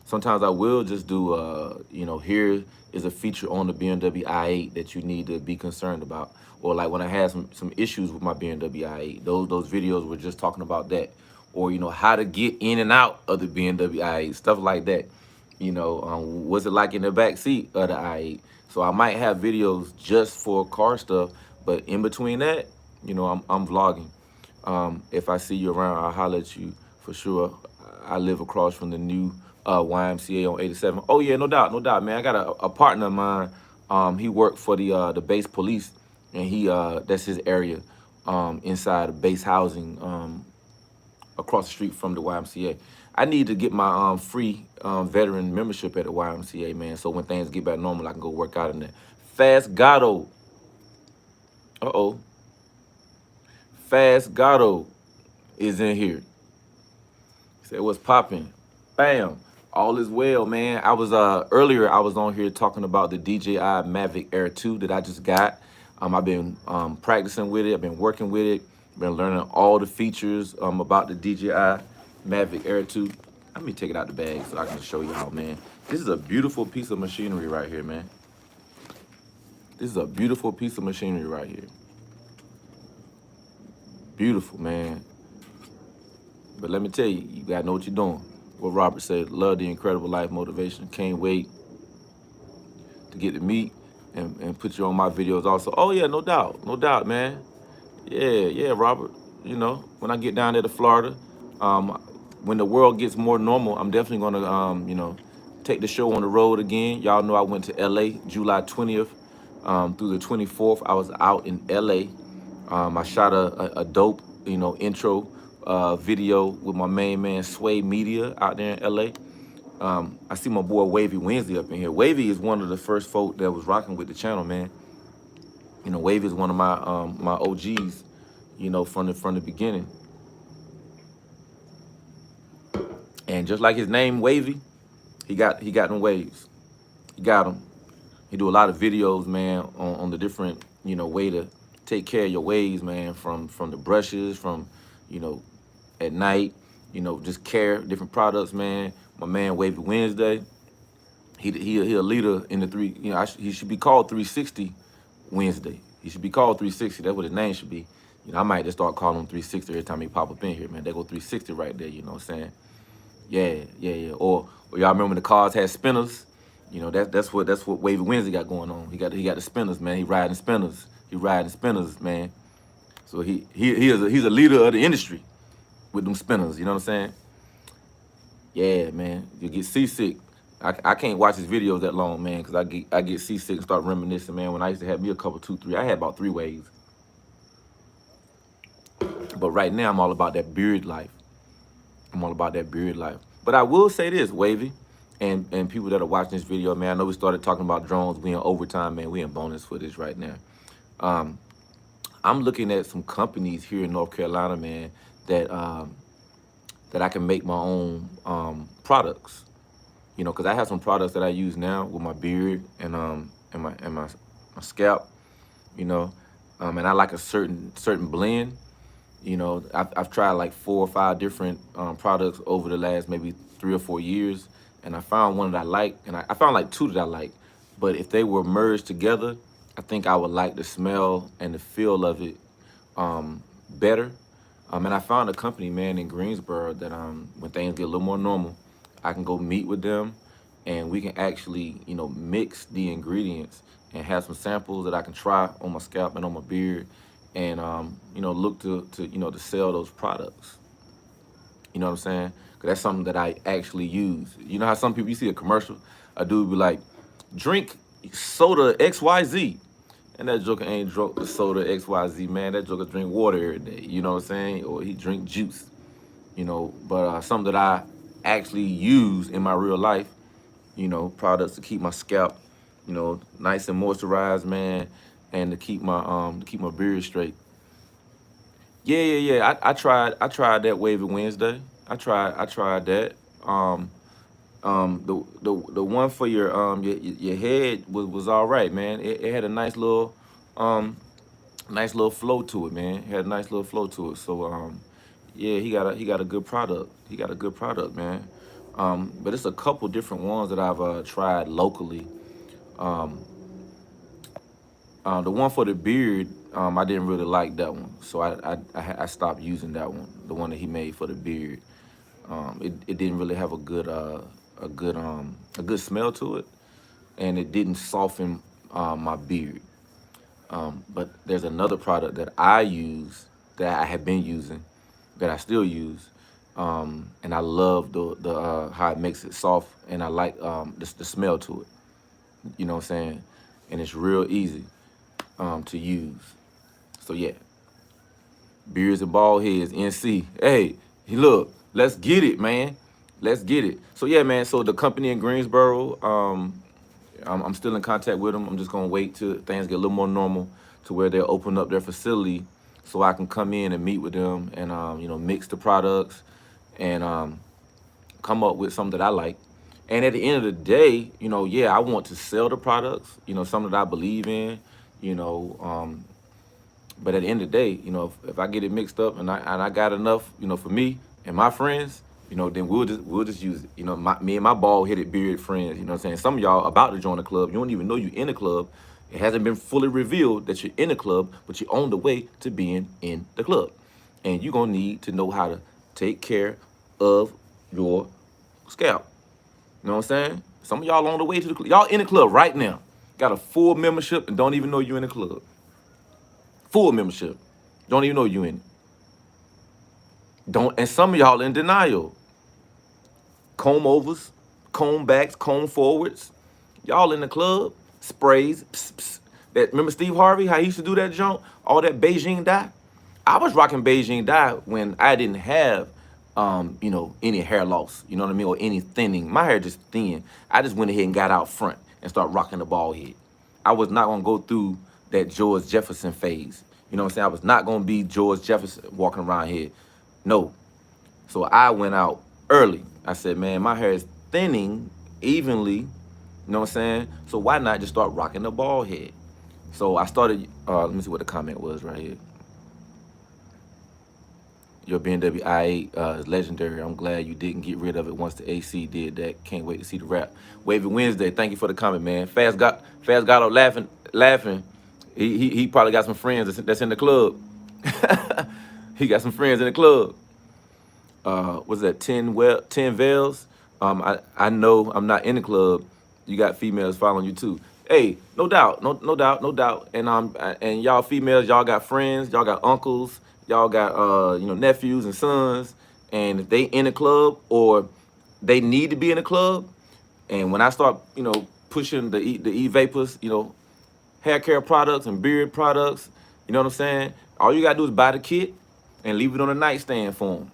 Sometimes I will just do, you know, here is a feature on the BMW i8 that you need to be concerned about. Or like when I had some issues with my BMW i8, those videos were just talking about that. Or, you know, how to get in and out of the BMW i8, stuff like that. You know, what's it like in the back seat of the i8? So I might have videos just for car stuff, but in between that, you know, I'm vlogging. If I see you around, I'll holler at you for sure. I live across from the new YMCA on 87. Oh yeah, no doubt, man. I got a partner of mine. He worked for the base police, and he that's his area inside of base housing across the street from the YMCA. I need to get my free veteran membership at the YMCA, man. So when things get back normal, I can go work out in there. Fast Gato. Uh-oh. Fast Gato is in here. He said, what's popping? Bam. All is well, man. I was earlier I was on here talking about the DJI Mavic Air 2 that I just got. I've been practicing with it. I've been working with it. Been learning all the features about the DJI Mavic Air 2. Let me take it out the bag so I can show y'all, man. This is a beautiful piece of machinery right here, man. This is a beautiful piece of machinery right here. Beautiful, man. But let me tell you, you gotta know what you're doing. What Robert said, love the incredible life motivation. Can't wait to get to meet and put you on my videos also. Oh yeah, no doubt, man. Yeah, Robert. You know, when I get down there to Florida, um, when the world gets more normal, I'm definitely gonna, take the show on the road again. Y'all know I went to LA July 20th through the 24th. I was out in LA. I shot a dope, intro video with my main man Sway Media out there in LA. I see my boy Wavy Wednesday up in here. Wavy is one of the first folk that was rocking with the channel, man. You know, Wavy is one of my OGs, from the beginning. And just like his name, Wavy, he got them waves. He got them. He do a lot of videos, man, on the different, way to take care of your waves, man, from the brushes, from, at night, just care, different products, man. My man Wavy Wednesday, he a leader in the three, he should be called 360 Wednesday. He should be called 360. That's what his name should be. I might just start calling him 360 every time he pop up in here, man. They go 360 right there, you know what I'm saying? Yeah. Or y'all remember when the cars had spinners? That's what Wavy Wednesday got going on. He got the spinners, man. He riding spinners, man. So he's a leader of the industry with them spinners. You know what I'm saying? Yeah, man. You get seasick. I can't watch his videos that long, man, because I get seasick and start reminiscing, man. When I used to have me a couple, 2, 3, I had about 3 waves. But right now, I'm all about that beard life. But I will say this, Wavy, and people that are watching this video, man, I know we started talking about drones. We in overtime, man. We in bonus footage right now. I'm looking at some companies here in North Carolina, man, that I can make my own products. Because I have some products that I use now with my beard and my scalp, and I like a certain blend. I've tried like 4 or 5 different products over the last maybe 3 or 4 years, and I found one that I like, and I found like 2 that I like. But if they were merged together, I think I would like the smell and the feel of it better. And I found a company, man, in Greensboro that when things get a little more normal, I can go meet with them, and we can actually, mix the ingredients and have some samples that I can try on my scalp and on my beard, and look to sell those products. You know what I'm saying? Because that's something that I actually use. You know how some people, you see a commercial, a dude be like, drink soda XYZ. And that joker ain't drunk the soda XYZ, man. That joker drink water every day. You know what I'm saying? Or he drink juice. But something that I actually use in my real life, products to keep my scalp, nice and moisturized, man, and to keep my beard straight. Yeah. I tried that Wavy Wednesday. I tried that. The one for your head was all right, man. It had a nice little flow to it, man. It had a nice little flow to it. So yeah, he got a good product. He got a good product, man. But it's a couple different ones that I've tried locally. The one for the beard, I didn't really like that one, so I stopped using that one. The one that he made for the beard, it didn't really have a good smell to it, and it didn't soften my beard. But there's another product that I use that I have been using, that I still use, and I love the how it makes it soft, and I like the smell to it. You know what I'm saying? And it's real easy to use. So yeah, beards and bald heads, NC. Hey, look, let's get it, man. Let's get it. So yeah, man. So the company in Greensboro, I'm still in contact with them. I'm just gonna wait till things get a little more normal, to where they'll open up their facility, so I can come in and meet with them and mix the products and come up with something that I like. And at the end of the day, yeah, I want to sell the products, something that I believe in, you know. But at the end of the day, if I get it mixed up and I got enough, for me and my friends, then we'll just use it. Me and my bald headed beard friends, what I'm saying? Some of y'all about to join the club, you don't even know you in the club. It hasn't been fully revealed that you're in the club, but you're on the way to being in the club. And you're gonna need to know how to take care of your scalp. You know what I'm saying? Some of y'all on the way to the club. Y'all in the club right now. Got a full membership and don't even know you in the club. Full membership. Don't even know you in it. And some of y'all in denial. Comb overs, comb backs, comb forwards. Y'all in the club, sprays, pss, pss. That remember Steve Harvey, how he used to do that junk? All that Beijing dye? I was rocking Beijing dye when I didn't have any hair loss, you know what I mean, or any thinning. My hair just thin. I just went ahead and got out front and started rocking the bald head. I was not gonna go through that George Jefferson phase. You know what I'm saying? I was not gonna be George Jefferson walking around here. No. So I went out early. I said, man, my hair is thinning evenly. You know what I'm saying? So why not just start rocking the bald head? So I started, let me see what the comment was right here. Your BMW i8 is legendary. I'm glad you didn't get rid of it once the AC did that. Can't wait to see the rap. Wavy Wednesday, thank you for the comment, man. Fast got up laughing. He probably got some friends that's in the club. He got some friends in the club. What's that? 10 veils. I know I'm not in the club. You got females following you too. Hey, no doubt, no doubt, no doubt. And y'all females, y'all got friends, y'all got uncles, y'all got nephews and sons. And if they in the club or they need to be in the club, and when I start pushing the Evapors, hair care products and beard products, you know what I'm saying? All you gotta do is buy the kit and leave it on the nightstand for them.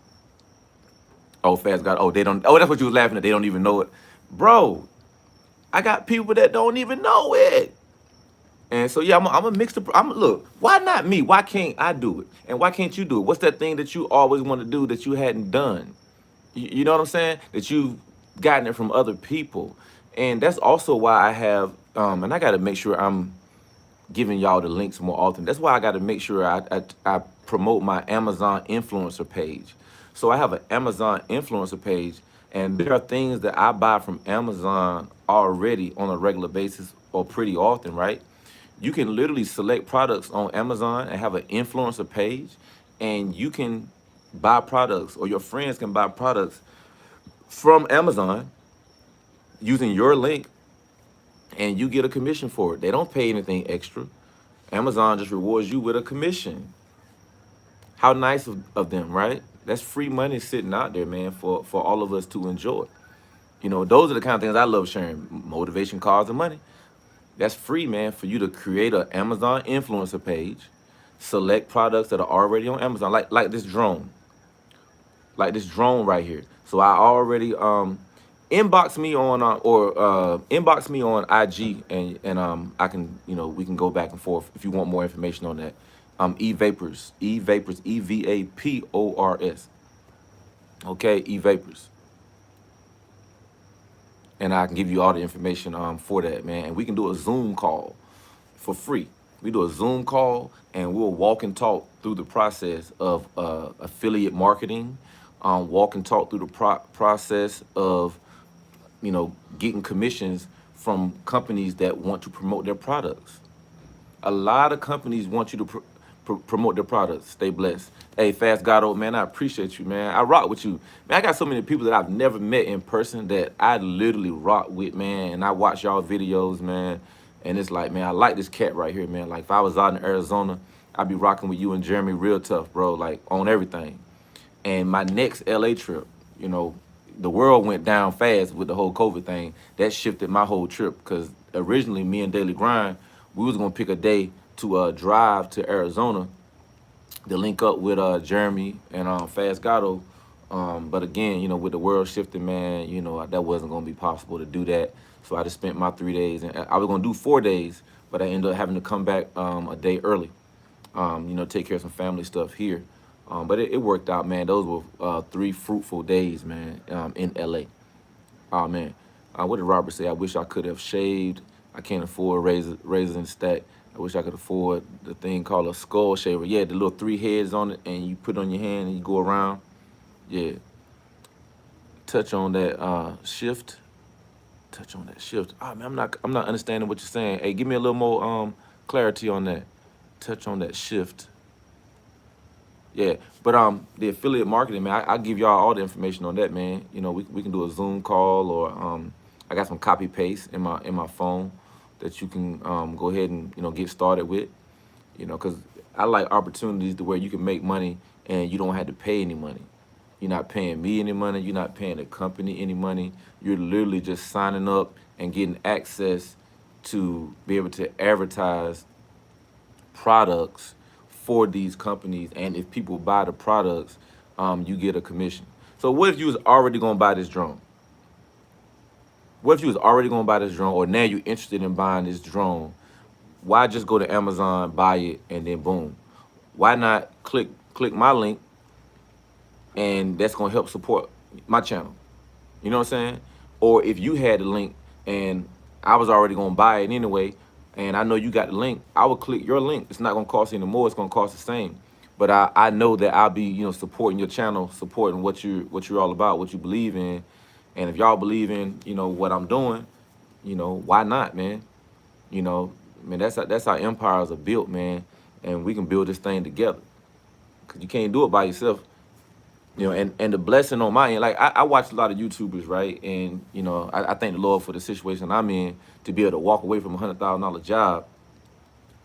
Oh, Fast God. Oh, they don't. Oh, that's what you was laughing at. They don't even know it, bro. I got people that don't even know it, and so yeah, I'm a mix the. Look. Why not me? Why can't I do it? And why can't you do it? What's that thing that you always want to do that you hadn't done? You know what I'm saying? That you've gotten it from other people, and that's also why I have. And I got to make sure I'm giving y'all the links more often. That's why I got to make sure I promote my Amazon influencer page. So I have an Amazon influencer page, and there are things that I buy from Amazon already on a regular basis or pretty often, right? You can literally select products on Amazon and have an influencer page, and you can buy products, or your friends can buy products from Amazon using your link, and you get a commission for it. They don't pay anything extra. Amazon just rewards you with a commission. How nice of them, right? That's free money sitting out there, man, for all of us to enjoy. Those are the kind of things I love sharing. Motivation, cars, and money. That's free, man, for you to create an Amazon influencer page, select products that are already on Amazon, like this drone. Like this drone right here. So I already inbox me on inbox me on IG, and I can we can go back and forth if you want more information on that. Evapors, Evapors. Okay, Evapors, and I can give you all the information for that, man. And we can do a Zoom call for free. We do a Zoom call, and we'll walk and talk through the process of affiliate marketing. Walk and talk through the process of getting commissions from companies that want to promote their products. A lot of companies want you to promote their products. Stay blessed. Hey, Fast Gato, man, I appreciate you, man. I rock with you. Man, I got so many people that I've never met in person that I literally rock with, man. And I watch y'all videos, man. And it's like, man, I like this cat right here, man. Like, if I was out in Arizona, I'd be rocking with you and Jeremy real tough, bro. Like, on everything. And my next LA trip, the world went down fast with the whole COVID thing. That shifted my whole trip, because originally me and Daily Grind, we was gonna pick a day to drive to Arizona to link up with Jeremy and Fast Gato. But again, with the world shifting, man, that wasn't gonna be possible to do that. So I just spent my 3 days, and I was gonna do 4 days, but I ended up having to come back a day early. Take care of some family stuff here. But it worked out, man. Those were 3 fruitful days, man, in LA. Oh man. What did Robert say? I wish I could have shaved. I can't afford razors and stack. I wish I could afford the thing called a skull shaver. Yeah, the little 3 heads on it, and you put it on your hand and you go around. Yeah. Touch on that shift. Touch on that shift. Oh man, I'm not understanding what you're saying. Hey, give me a little more clarity on that. Touch on that shift. Yeah, but the affiliate marketing, man, I give y'all all the information on that, man. You know, we can do a Zoom call, or I got some copy paste in my phone that you can go ahead and get started with. You know, because I like opportunities to where you can make money and you don't have to pay any money. You're not paying me any money. You're not paying the company any money. You're literally just signing up and getting access to be able to advertise products for these companies. And if people buy the products, you get a commission. So what if you was already gonna buy this drone? What if you was already gonna buy this drone, or now you're interested in buying this drone? Why just go to Amazon, buy it, and then boom? Why not click my link, and that's gonna help support my channel? You know what I'm saying? Or if you had the link and I was already gonna buy it anyway, and I know you got the link, I would click your link. It's not gonna cost any more. It's gonna cost the same. But I know that I'll be supporting your channel, supporting what you're all about, what you believe in, and if y'all believe in what I'm doing, why not, man? Man, that's how empires are built, man, and we can build this thing together. Cause you can't do it by yourself. And the blessing on my end, like I watch a lot of YouTubers, right? And I thank the Lord for the situation I'm in to be able to walk away from $100,000 job.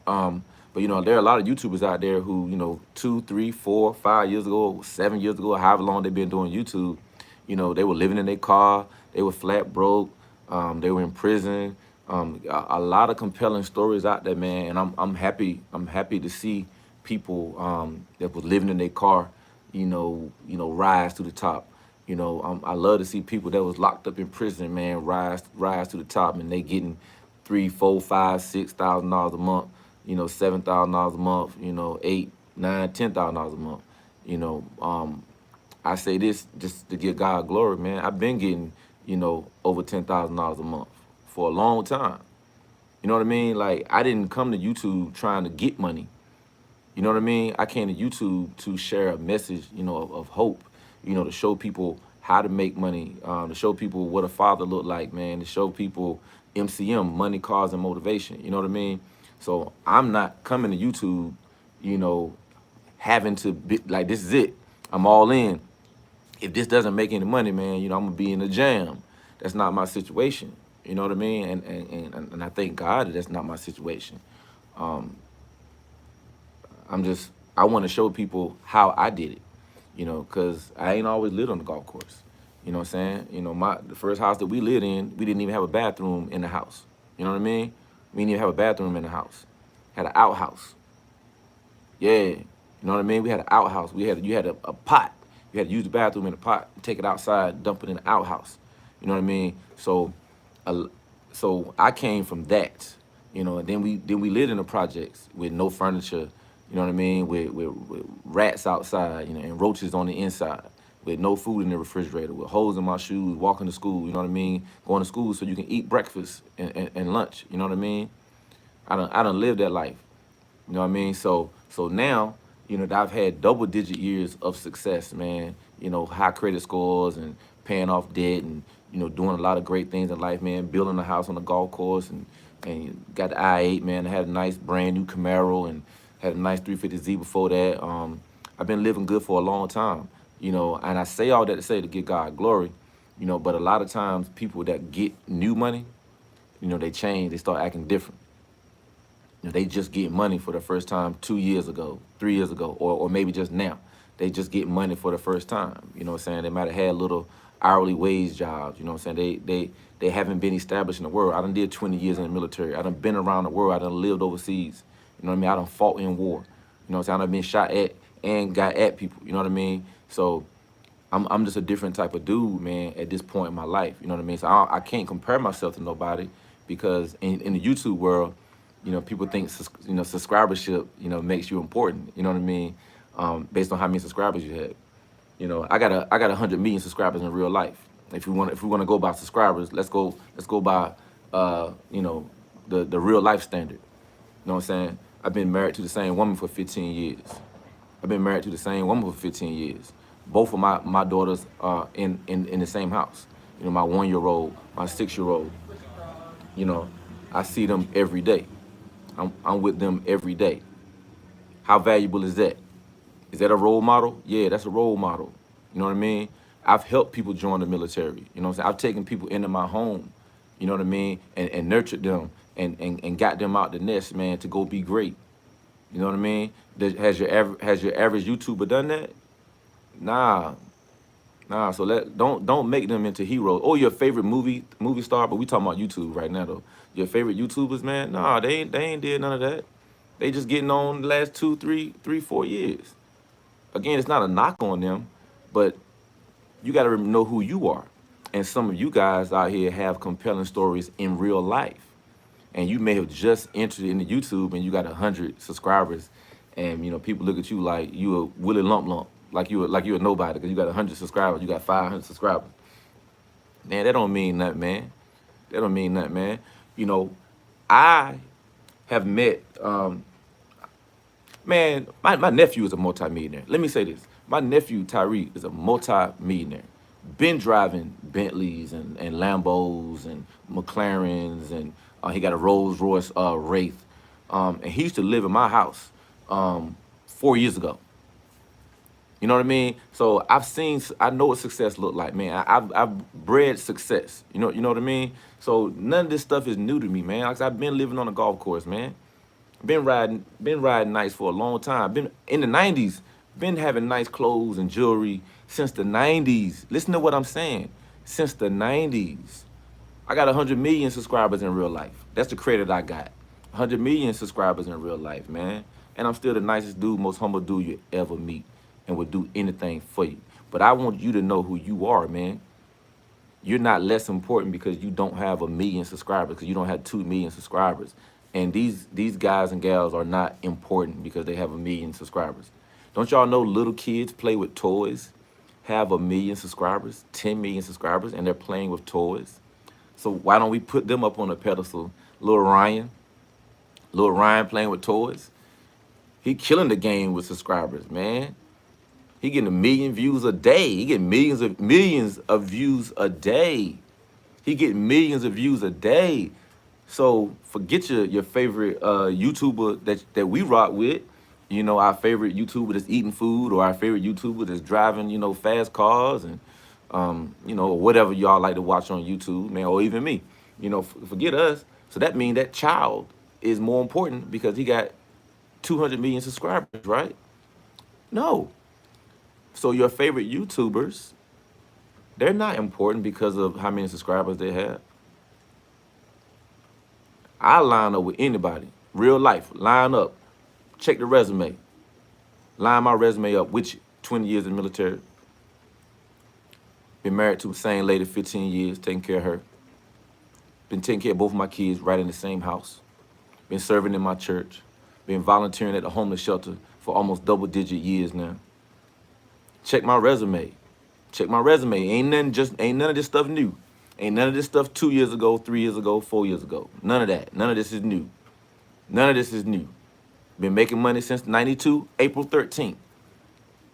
But there are a lot of YouTubers out there who 2, 3, 4, 5 years ago, 7 years ago, however long they've been doing YouTube, they were living in their car, they were flat broke, they were in prison. A lot of compelling stories out there, man. And I'm happy to see people that was living in their car, rise to the top. I love to see people that was locked up in prison, man, rise to the top, and they getting $3, $4, $5, $6,000 a month, $7,000 a month, $8, $9, $10,000 a month. I say this just to give God glory, man. I've been getting, over $10,000 a month for a long time. You know what I mean? Like, I didn't come to YouTube trying to get money. You know what I mean? I came to YouTube to share a message, of hope, to show people how to make money, to show people what a father looked like, man, to show people MCM, money, cause, and motivation. You know what I mean? So I'm not coming to YouTube, having to be like, this is it. I'm all in. If this doesn't make any money, man, I'm gonna be in a jam. That's not my situation. You know what I mean? And I thank God that that's not my situation. I want to show people how I did it, because I ain't always lived on the golf course. You know what I'm saying? The first house that we lived in, we didn't even have a bathroom in the house. You know what I mean? We didn't even have a bathroom in the house. Had an outhouse. Yeah, you know what I mean? We had an outhouse. You had a pot. You had to use the bathroom in a pot, take it outside, dump it in the outhouse. You know what I mean? So I came from that, and then we lived in the projects with no furniture. You know what I mean? With rats outside, and roaches on the inside, with no food in the refrigerator, with holes in my shoes, walking to school, you know what I mean? Going to school so you can eat breakfast and lunch, you know what I mean? I done lived that life. You know what I mean? So now, that I've had double-digit years of success, man. High credit scores and paying off debt and, doing a lot of great things in life, man. Building a house on the golf course and got the I-8, man. I had a nice brand new Camaro and had a nice 350Z before that. I've been living good for a long time, and I say all that to say to give God glory, but a lot of times people that get new money, they change, they start acting different. They just get money for the first time 2 years ago, 3 years ago, or maybe just now. They just get money for the first time. You know what I'm saying? They might have had little hourly wage jobs. You know what I'm saying? They haven't been established in the world. I done did 20 years in the military. I done been around the world. I done lived overseas. You know what I mean? I done fought in war. You know what I'm saying? I done been shot at and got at people. You know what I mean? So I'm just a different type of dude, man, at this point in my life. You know what I mean? So I can't compare myself to nobody because in the YouTube world, people think, subscribership, makes you important. You know what I mean? Based on how many subscribers you have. I got 100 million subscribers in real life. If we want to go by subscribers, let's go by you know, the real life standard. You know what I'm saying? I've been married to the same woman for 15 years. I've been married to the same woman for 15 years. Both of my daughters are in the same house. You know, my 1-year-old, my 6-year-old. You know, I see them every day. I'm with them every day. How valuable is that? Is that a role model? Yeah, that's a role model. You know what I mean? I've helped people join the military. You know what I'm saying? I've taken people into my home, you know what I mean, and nurtured them and got them out the nest, man, to go be great. You know what I mean? Has your average YouTuber done that? Nah, nah. So don't make them into heroes. Oh, your favorite movie star, but we talking about YouTube right now though. Your favorite YouTubers, man? Nah, they ain't did none of that. They just getting on the last 2, 3, 4 years. Again, it's not a knock on them, but you got to know who you are. And some of you guys out here have compelling stories in real life. And you may have just entered into YouTube and you got 100 subscribers, and you know people look at you like you a Willie Lump Lump, like you a nobody because you got 100 subscribers, you got 500 subscribers. Man, that don't mean nothing, man. That don't mean nothing, man. You know, I have met man, my nephew is a multi-millionaire. Let me say this. My nephew, Tyree, is a multi-millionaire. Been driving Bentleys and Lambos and McLarens, and he got a Rolls Royce Wraith. And he used to live in my house 4 years ago. You know what I mean? So I know what success look like, man. I've bred success. You know what I mean? So none of this stuff is new to me, man. Like I've been living on a golf course, man. Been riding nice for a long time. Been in the 90s, been having nice clothes and jewelry since the 90s. Listen to what I'm saying. Since the 90s. I got 100 million subscribers in real life. That's the credit I got. 100 million subscribers in real life, man. And I'm still the nicest dude, most humble dude you ever meet, and would do anything for you. But I want you to know who you are, man. You're not less important because you don't have 1 million subscribers, because you don't have 2 million subscribers. And these guys and gals are not important because they have 1 million subscribers. Don't y'all know little kids play with toys, have 1 million subscribers, 10 million subscribers, and they're playing with toys? So why don't we put them up on a pedestal? Little Ryan playing with toys. He killing the game with subscribers, man. He getting 1 million views a day. He getting millions of views a day. He getting millions of views a day. So forget your favorite YouTuber that we rock with. You know, our favorite YouTuber that's eating food, or our favorite YouTuber that's driving, you know, fast cars, and you know, whatever y'all like to watch on YouTube, man, or even me. You know, forget us. So that means that child is more important because he got 200 million subscribers, right? No. So your favorite YouTubers, they're not important because of how many subscribers they have. I line up with anybody, real life, line up, check the resume, line my resume up with you. 20 years in the military, been married to the same lady 15 years, taking care of her, been taking care of both of my kids right in the same house, been serving in my church, been volunteering at a homeless shelter for almost double-digit years now. Check my resume. Check my resume. Ain't none of this stuff new. Ain't none of this stuff 2 years ago, 3 years ago, 4 years ago. None of that. None of this is new. None of this is new. Been making money since 92, April 13th.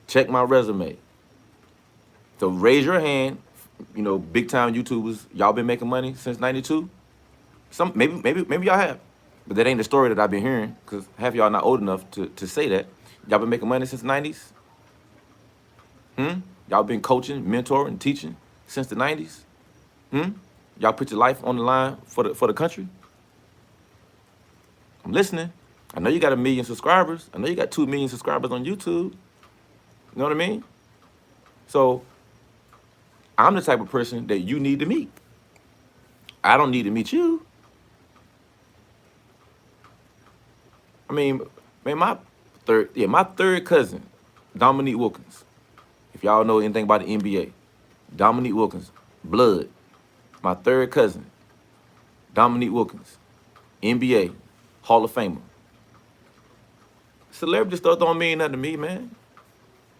Check my resume. So raise your hand. You know, big time YouTubers, y'all been making money since 92? Some maybe y'all have. But that ain't the story that I've been hearing, because half y'all not old enough to say that. Y'all been making money since the 90s? Y'all been coaching, mentoring, teaching since the 90s? Y'all put your life on the line for the country? I'm listening. I know you got 1 million subscribers. I know you got 2 million subscribers on YouTube. You know what I mean? So I'm the type of person that you need to meet. I don't need to meet you. I mean, man, my third cousin, Dominique Wilkins. If y'all know anything about the NBA, Dominique Wilkins, blood. My third cousin, Dominique Wilkins, NBA, Hall of Famer. Celebrity stuff don't mean nothing to me, man.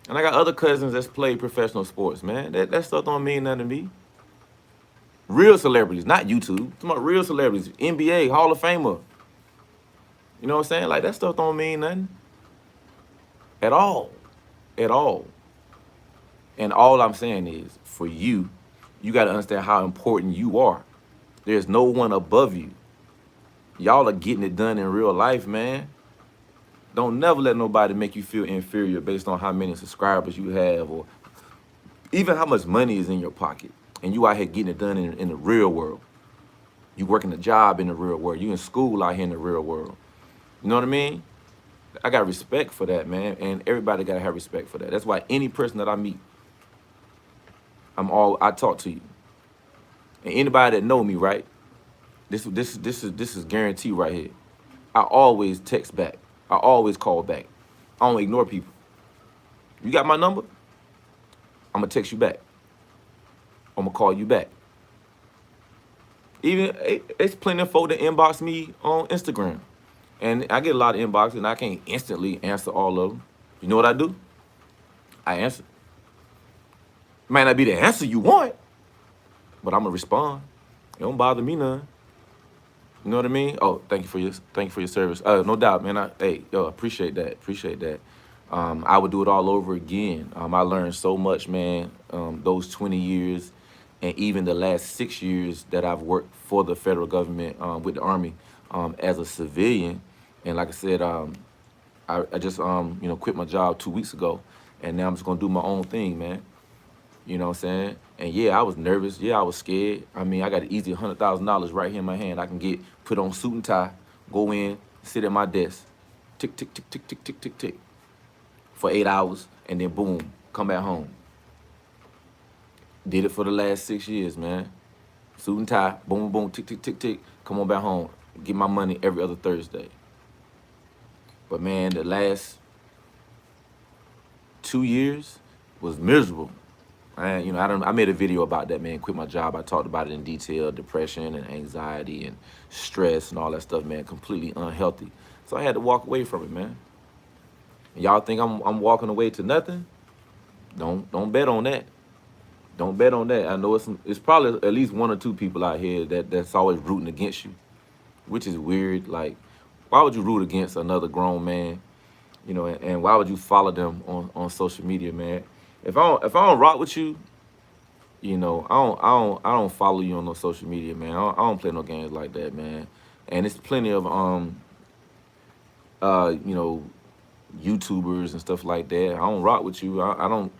And I got other cousins that's play professional sports, man. That stuff don't mean nothing to me. Real celebrities, not YouTube. I'm talking about real celebrities, NBA, Hall of Famer. You know what I'm saying? Like that stuff don't mean nothing at all, at all. And all I'm saying is, for you, you got to understand how important you are. There's no one above you. Y'all are getting it done in real life, man. Don't never let nobody make you feel inferior based on how many subscribers you have or even how much money is in your pocket. And you out here getting it done in the real world. You working a job in the real world. You in school out here in the real world. You know what I mean? I got respect for that, man. And everybody got to have respect for that. That's why any person that I meet, I talk to you. And anybody that know me, right? This is guaranteed right here. I always text back. I always call back. I don't ignore people. You got my number? I'm gonna text you back. I'm gonna call you back. Even it's plenty of folk that inbox me on Instagram, and I get a lot of inboxes, and I can't instantly answer all of them. You know what I do? I answer. Might not be the answer you want, but I'm gonna respond. It don't bother me none. You know what I mean? Oh, thank you for your service. No doubt, man. Appreciate that. Appreciate that. I would do it all over again. I learned so much, man. Those 20 years, and even the last 6 years that I've worked for the federal government with the Army as a civilian. And like I said, I just quit my job 2 weeks ago, and now I'm just gonna do my own thing, man. You know what I'm saying? And yeah, I was nervous. Yeah, I was scared. I mean, I got an easy $100,000 right here in my hand. I can put on suit and tie, go in, sit at my desk, tick, tick, tick, tick, tick, tick, tick, tick, for 8 hours, and then boom, come back home. Did it for the last 6 years, man. Suit and tie, boom, boom, tick, tick, tick, tick, come on back home. Get my money every other Thursday. But man, the last 2 years was miserable. I made a video about that, man. Quit my job. I talked about it in detail, depression and anxiety and stress and all that stuff, man. Completely unhealthy. So I had to walk away from it, man. And y'all think I'm walking away to nothing? Don't bet on that. Don't bet on that. I know it's probably at least one or two people out here that's always rooting against you, which is weird. Like, why would you root against another grown man? You know, and why would you follow them on social media, man? If I don't rock with you, you know, I don't follow you on no social media, man. I don't play no games like that, man. And it's plenty of YouTubers and stuff like that. I don't rock with you. I don't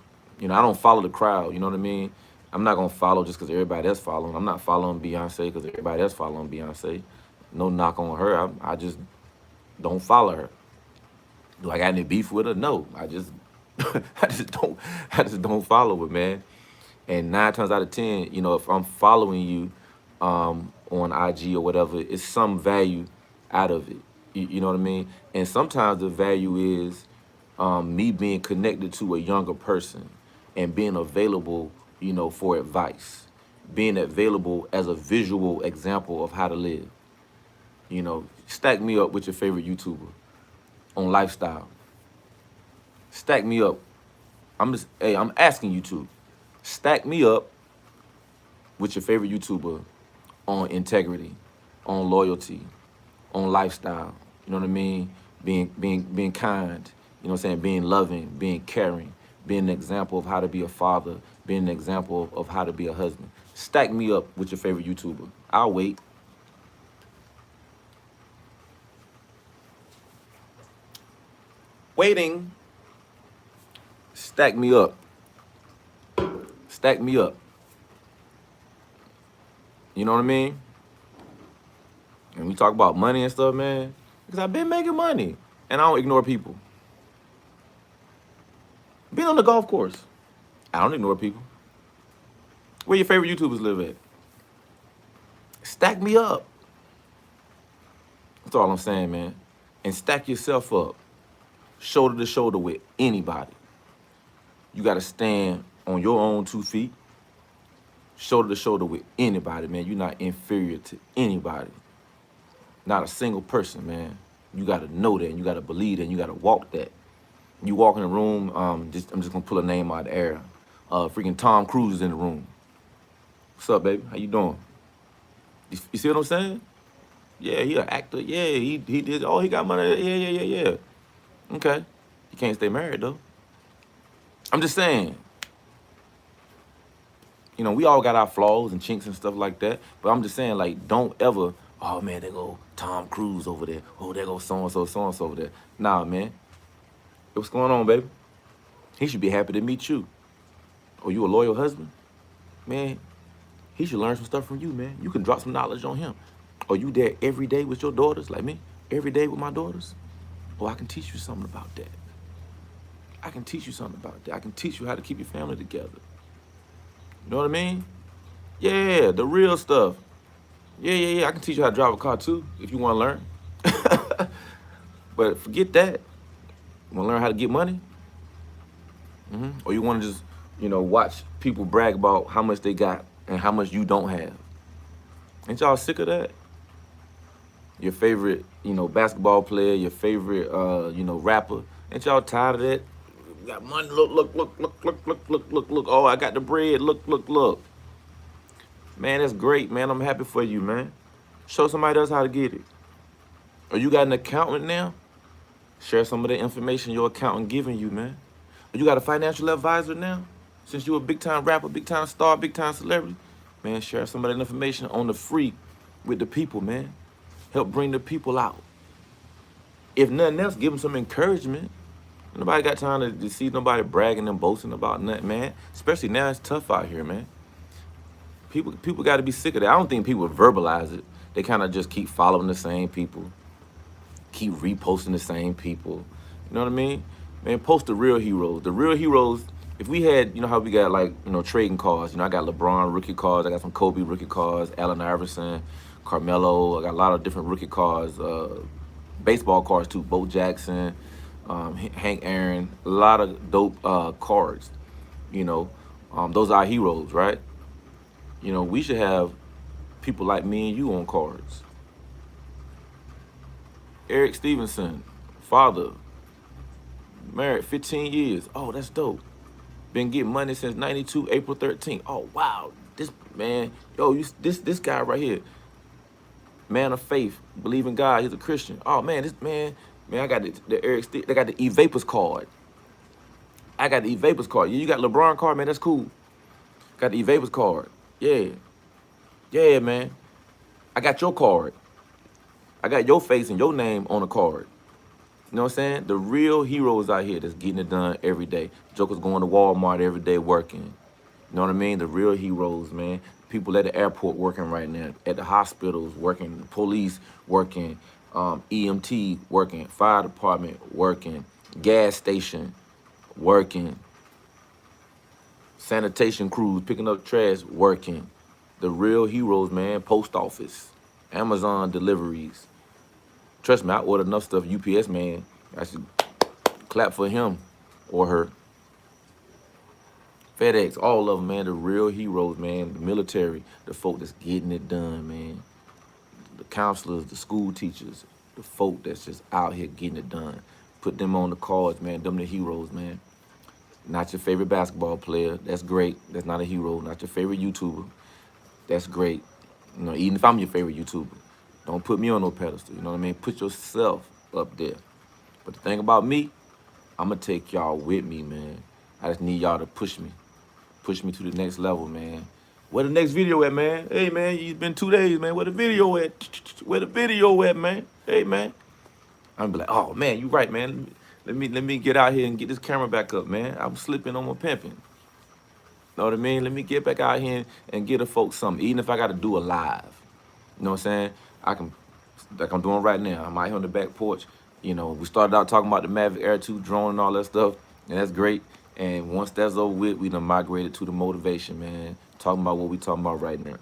follow the crowd. You know what I mean? I'm not gonna follow just because everybody else following. I'm not following Beyonce because everybody else following Beyonce. No knock on her. I just don't follow her. Do I got any beef with her? No. I just don't follow it, man. And 9 times out of 10, you know, if I'm following you on IG or whatever, it's some value out of it. You know what I mean? And sometimes the value is me being connected to a younger person and being available, you know, for advice, being available as a visual example of how to live. You know, stack me up with your favorite YouTuber on lifestyle. Stack me up. I'm asking you to stack me up with your favorite YouTuber on integrity, on loyalty, on lifestyle. You know what I mean? Being kind. You know what I'm saying? Being loving, being caring, being an example of how to be a father, being an example of how to be a husband. Stack me up with your favorite YouTuber. I'll wait. Waiting. Stack me up. Stack me up. You know what I mean? And we talk about money and stuff, man, because I've been making money and I don't ignore people. Being on the golf course, I don't ignore people. Where your favorite YouTubers live at? Stack me up. That's all I'm saying, man. And stack yourself up, shoulder to shoulder with anybody. You got to stand on your own 2 feet, shoulder to shoulder with anybody, man. You're not inferior to anybody. Not a single person, man. You got to know that, and you got to believe that, and you got to walk that. You walk in the room, I'm just going to pull a name out of the air. Freaking Tom Cruise is in the room. What's up, baby? How you doing? You see what I'm saying? Yeah, he an actor. Yeah, he did. Oh, he got money. Yeah. Okay. You can't stay married though. I'm just saying. We all got our flaws and chinks and stuff like that. But I'm just saying, like, don't ever. Oh man, there go Tom Cruise over there. Oh, there go so and so over there. Nah, man. What's going on, baby? He should be happy to meet you. Oh, you a loyal husband? Man, he should learn some stuff from you, man. You can drop some knowledge on him. Are you there every day with your daughters, like me? Every day with my daughters? Oh, I can teach you something about that. I can teach you something about that. I can teach you how to keep your family together. You know what I mean? Yeah, the real stuff. Yeah. I can teach you how to drive a car too, if you want to learn. But forget that. You want to learn how to get money? Or you want to just, watch people brag about how much they got and how much you don't have? Ain't y'all sick of that? Your favorite, basketball player, your favorite, rapper. Ain't y'all tired of that? Got money. Look. Oh, I got the bread. Look. Man, that's great, man. I'm happy for you, man. Show somebody else how to get it. Or you got an accountant now? Share some of the information your accountant giving you, man. Or you got a financial advisor now? Since you a big-time rapper, big-time star, big-time celebrity, man, share some of that information on the free with the people, man. Help bring the people out. If nothing else, give them some encouragement. Nobody got time to see nobody bragging and boasting about nothing, man. Especially now, it's tough out here, man. People got to be sick of that. I don't think people verbalize it. They kind of just keep following the same people, keep reposting the same people. You know what I mean? Man, post the real heroes. The real heroes, if we had, how we got like, trading cards. I got LeBron rookie cards. I got some Kobe rookie cards, Allen Iverson, Carmelo. I got a lot of different rookie cards. Baseball cards too, Bo Jackson, Hank Aaron. A lot of dope cards. Those are our heroes, right? We should have people like me and you on cards. Eric Stevenson, father, married 15 years. Oh, that's dope. Been getting money since 92, April 13th. Oh, wow. This man, this guy right here, man of faith, believe in God. He's a Christian. Oh, man, this man, I got the Eric, they got the Evapors card. I got the Evapors card. You got LeBron card, man, that's cool. Got the Evapors card. Yeah, man. I got your card. I got your face and your name on the card. You know what I'm saying? The real heroes out here that's getting it done every day. Joker's going to Walmart every day working. You know what I mean? The real heroes, man. People at the airport working right now, at the hospitals working, the police working, EMT working, fire department working, gas station working, sanitation crews picking up trash working. The real heroes, man. Post office, Amazon deliveries. Trust me, I ordered enough stuff. UPS, man, I should clap for him or her. FedEx, all of them, man. The real heroes, man. The military, the folk that's getting it done, man. The counselors, the school teachers, the folk that's just out here getting it done. Put them on the cards, man. Them the heroes, man. Not your favorite basketball player. That's great. That's not a hero. Not your favorite YouTuber. That's great. Even if I'm your favorite YouTuber, don't put me on no pedestal. You know what I mean? Put yourself up there. But the thing about me, I'm going to take y'all with me, man. I just need y'all to push me. Push me to the next level, man. Where the next video at, man? Hey, man, it's been 2 days, man. Where the video at? Where the video at, man? Hey, man. I'm be like, oh, man, you right, man. Let me get out here and get this camera back up, man. I'm slipping on my pimping. Know what I mean? Let me get back out here and get the folks something, even if I got to do a live. You know what I'm saying? I can, like I'm doing right now. I'm out here on the back porch. We started out talking about the Mavic Air 2 drone and all that stuff, and that's great. And once that's over with, we done migrated to the motivation, man. Talking about what we talking about right now. You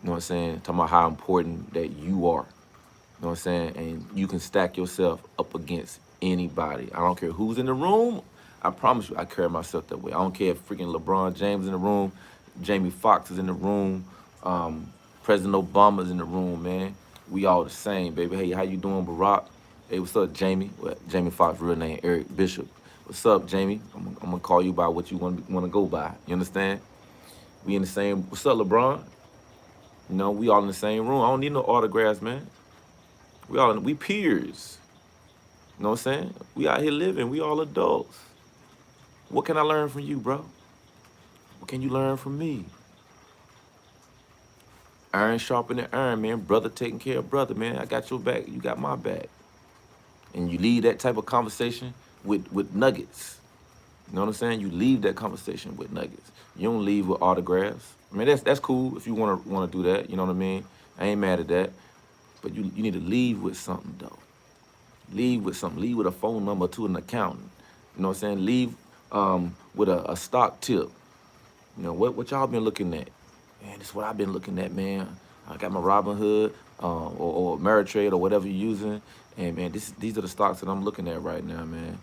know what I'm saying? Talking about how important that you are. You know what I'm saying? And you can stack yourself up against anybody. I don't care who's in the room. I promise you, I carry myself that way. I don't care if freaking LeBron James is in the room, Jamie Foxx is in the room, President Obama's in the room, man. We all the same, baby. Hey, how you doing, Barack? Hey, what's up, Jamie? Well, Jamie Foxx, real name, Eric Bishop. What's up, Jamie? I'm gonna call you by what you want to go by. You understand? We in the same. What's up, LeBron? You know, we all in the same room. I don't need no autographs, man. We peers. You know what I'm saying? We out here living. We all adults. What can I learn from you, bro? What can you learn from me? Iron sharpening iron, man. Brother taking care of brother, man. I got your back. You got my back. And you leave that type of conversation with nuggets. You know what I'm saying? You leave that conversation with nuggets. You don't leave with autographs. I mean, that's cool if you wanna do that. You know what I mean? I ain't mad at that. But you need to leave with something though. Leave with something. Leave with a phone number to an accountant. You know what I'm saying? Leave with a stock tip. You know what y'all been looking at? Man, this is what I've been looking at, man. I got my Robinhood or Ameritrade or whatever you're using, and man, these are the stocks that I'm looking at right now, man.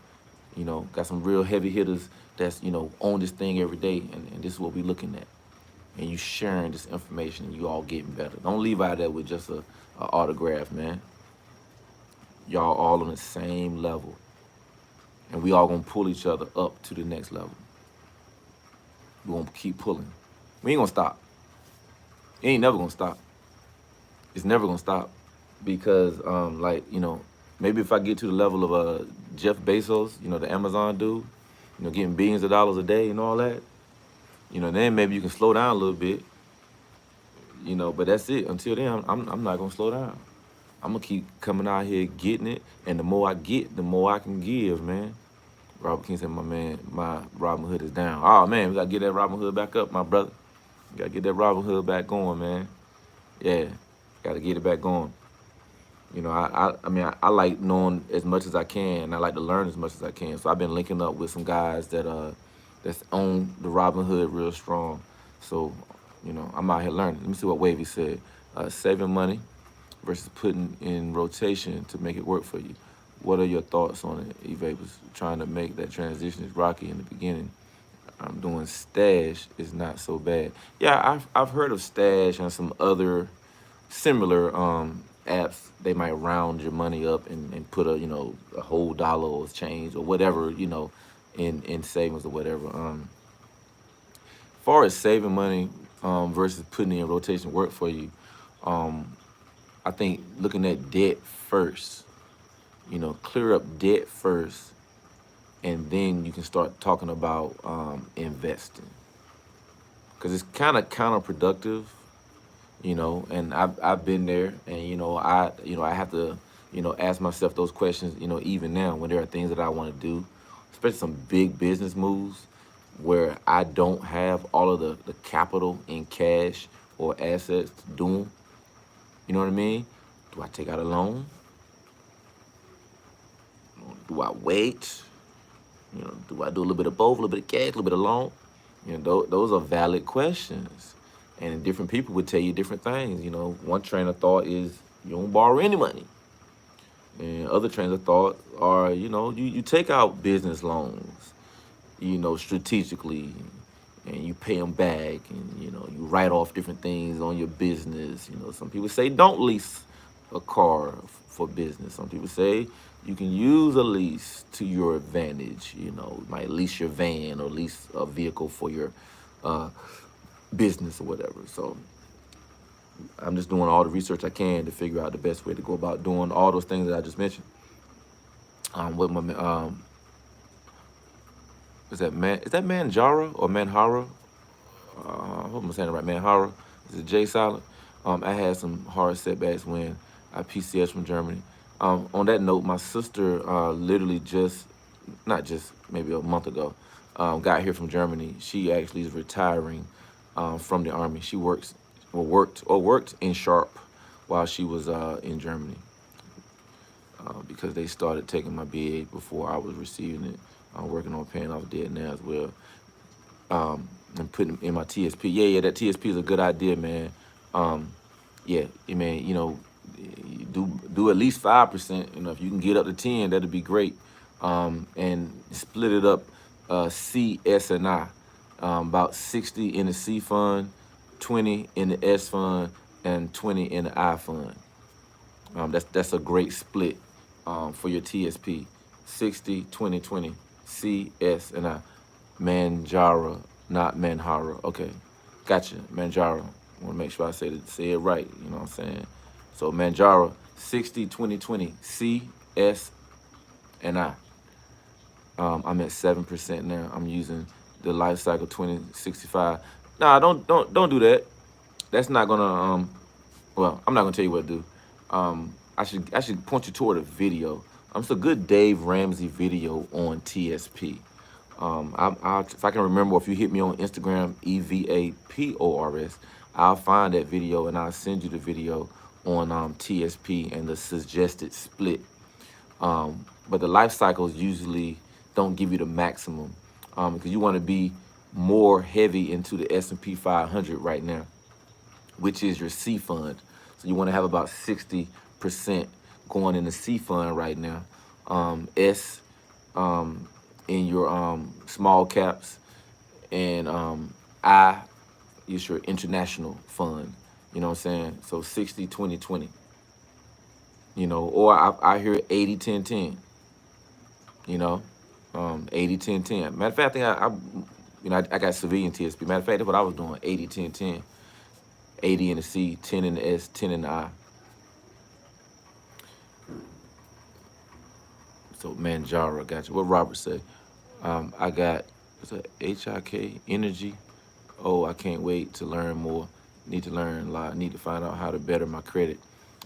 You know, got some real heavy hitters that's on this thing every day, and this is what we looking at. And you sharing this information, and you all getting better. Don't leave out there with just a autograph, man. Y'all all on the same level, and we all gonna pull each other up to the next level. We gonna keep pulling. We ain't gonna stop. It ain't never gonna stop. It's never gonna stop because, like, maybe if I get to the level of Jeff Bezos, the Amazon dude, getting billions of dollars a day and all that, then maybe you can slow down a little bit, but that's it. Until then, I'm not gonna slow down. I'm gonna keep coming out here getting it, and the more I get, the more I can give, man. Robert King said, my man, my Robin Hood is down. Oh man, we gotta get that Robin Hood back up, my brother. We gotta get that Robin Hood back going, man. Yeah, gotta get it back going. I like knowing as much as I can, and I like to learn as much as I can. So I've been linking up with some guys that's on the Robin Hood real strong. So, I'm out here learning. Let me see what Wavy said. Saving money versus putting in rotation to make it work for you. What are your thoughts on it? Evapors trying to make that transition is rocky in the beginning. I'm doing Stash is not so bad. Yeah, I've heard of Stash and some other similar apps. They might round your money up and put a whole dollar or change or whatever in savings or whatever. As far as saving money versus putting it in rotation work for you, I think looking at debt first. Clear up debt first, and then you can start talking about investing. Because it's kind of counterproductive, and I've been there, and I have to ask myself those questions, even now when there are things that I want to do, especially some big business moves where I don't have all of the capital in cash or assets to do them. You know what I mean? Do I take out a loan? Do I wait? Do I do a little bit of both, a little bit of cash, a little bit of loan? Those are valid questions. And different people would tell you different things. One train of thought is you don't borrow any money. And other trains of thought are, you take out business loans, strategically, and you pay them back, and, you write off different things on your business. Some people say don't lease a car for business. Some people say you can use a lease to your advantage. You might lease your van or lease a vehicle for your business or whatever. So I'm just doing all the research I can to figure out the best way to go about doing all those things that I just mentioned. With my is that Manjara or Manhara? I hope I'm saying it right. Manhara. Is it J silent? I had some hard setbacks when I PCS from Germany. On that note, my sister literally not just maybe a month ago, got here from Germany. She actually is retiring from the Army. She worked in Sharp while she was in Germany because they started taking my BA before I was receiving it. I'm working on paying off debt now as well, and putting in my TSP. Yeah, that TSP is a good idea, man. Yeah, man, do at least 5%. If you can get up to 10, that'd be great. And split it up, C, S, and I. About 60 in the C fund, 20 in the S fund, and 20 in the I fund. That's a great split for your TSP. 60, 20, 20. C, S, and I. Manjara, not Manhara. Okay. Gotcha, Manjaro. I want to make sure I say it right. You know what I'm saying? So Manjaro, 60, 20, 20, C, S, and I. I'm at 7% now. I'm using the life cycle 2065. Nah, don't do that. That's not gonna well, I'm not gonna tell you what to do. I should point you toward a video. It's a good Dave Ramsey video on TSP. If I can remember, if you hit me on Instagram, EVAPORS, I'll find that video and I'll send you the video on TSP and the suggested split. But the life cycles usually don't give you the maximum because you want to be more heavy into the S&P 500 right now, which is your C fund. So you want to have about 60% going in the C fund right now. S in your small caps, and I is your international fund. You know what I'm saying? So 60, 20, 20. You know, or I hear 80, 10, 10. You know, 80, 10, 10. Matter of fact, I got civilian TSP. Matter of fact, that's what I was doing, 80, 10, 10. 80 in the C, 10 in the S, 10 in the I. So Manjaro, gotcha. What Robert say? I got, what's that, HIK, energy. Oh, I can't wait to learn more. Need to learn a lot. Need to find out how to better my credit.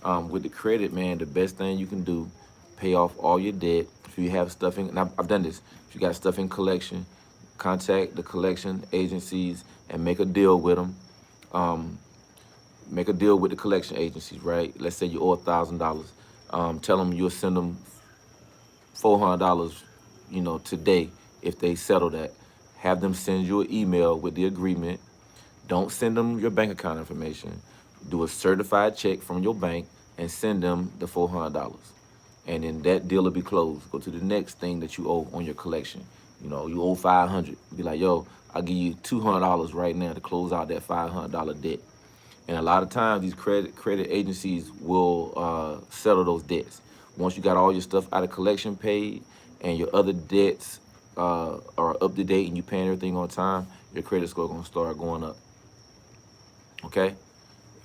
With the credit, man, the best thing you can do, pay off all your debt. If you have stuff in, and I've done this. If you got stuff in collection, contact the collection agencies and make a deal with them. Make a deal with the collection agencies, right? Let's say you owe $1,000. Tell them you'll send them $400, you know, today if they settle that. Have them send you an email with the agreement. Don't send them your bank account information. Do a certified check from your bank and send them the $400. And then that deal will be closed. Go to the next thing that you owe on your collection. You know, you owe $500. Be like, yo, I'll give you $200 right now to close out that $500 debt. And a lot of times these credit agencies will settle those debts. Once you got all your stuff out of collection paid and your other debts are up to date and you paying everything on time, your credit score is gonna start going up. Okay?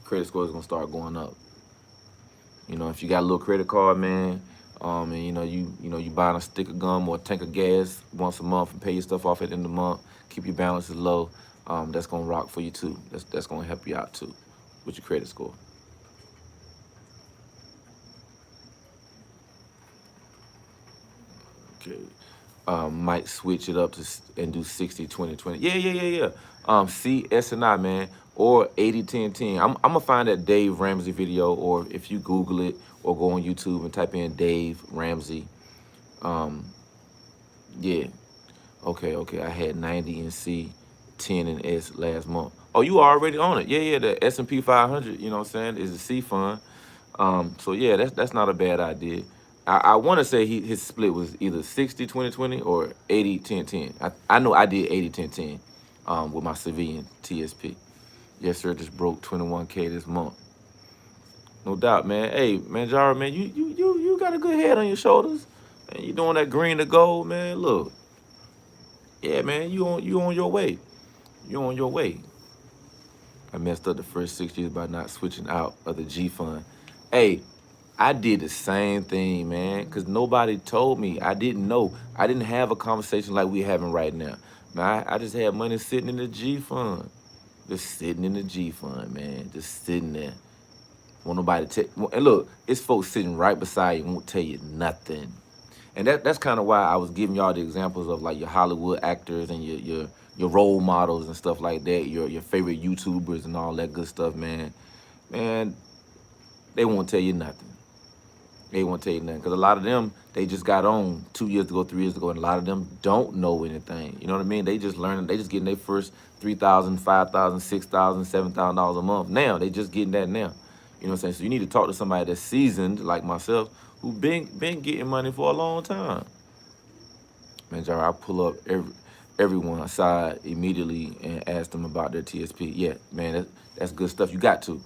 Credit score is gonna start going up. You know, if you got a little credit card, man, and you buying a stick of gum or a tank of gas once a month and pay your stuff off at the end of the month, keep your balances low. That's gonna rock for you too. That's gonna help you out too with your credit score. Okay. Might switch it up and do 60, 20, 20. Yeah. C, S, and I, man. Or 80, 10, 10. I'm going to find that Dave Ramsey video, or if you Google it or go on YouTube and type in Dave Ramsey. Yeah. Okay. I had 90 in C, 10 in S last month. Oh, you already on it. Yeah. The S&P 500, you know what I'm saying, is a C fund. So yeah, that's not a bad idea. I want to say his split was either 60, 20, 20 or 80, 10, 10. I know I did 80, 10, 10 with my civilian TSP. Yes, sir, just broke 21K this month. No doubt, man. Hey, man, Jara, man, you got a good head on your shoulders. And you doing that green to gold, man. Look. Yeah, man, you on your way. You on your way. I messed up the first 6 years by not switching out of the G fund. Hey, I did the same thing, man, because nobody told me. I didn't know. I didn't have a conversation like we're having right now. Man, I just had money sitting in the G fund. Just sitting in the G fund, man. Just sitting there. Want nobody to tell. And look, it's folks sitting right beside you, won't tell you nothing. And that's kind of why I was giving y'all the examples of like your Hollywood actors and your role models and stuff like that, your favorite YouTubers and all that good stuff, man. Man, they won't tell you nothing. They won't tell you nothing. Because a lot of them, they just got on 2 years ago, 3 years ago, and a lot of them don't know anything. You know what I mean? They just learning, they just getting their first $3,000, $5,000, $6,000, $7,000 a month. Now, they just getting that now. You know what I'm saying? So you need to talk to somebody that's seasoned, like myself, who been getting money for a long time. Man, Jar, I pull up everyone aside immediately and ask them about their TSP. Yeah, man, that's good stuff. You got to.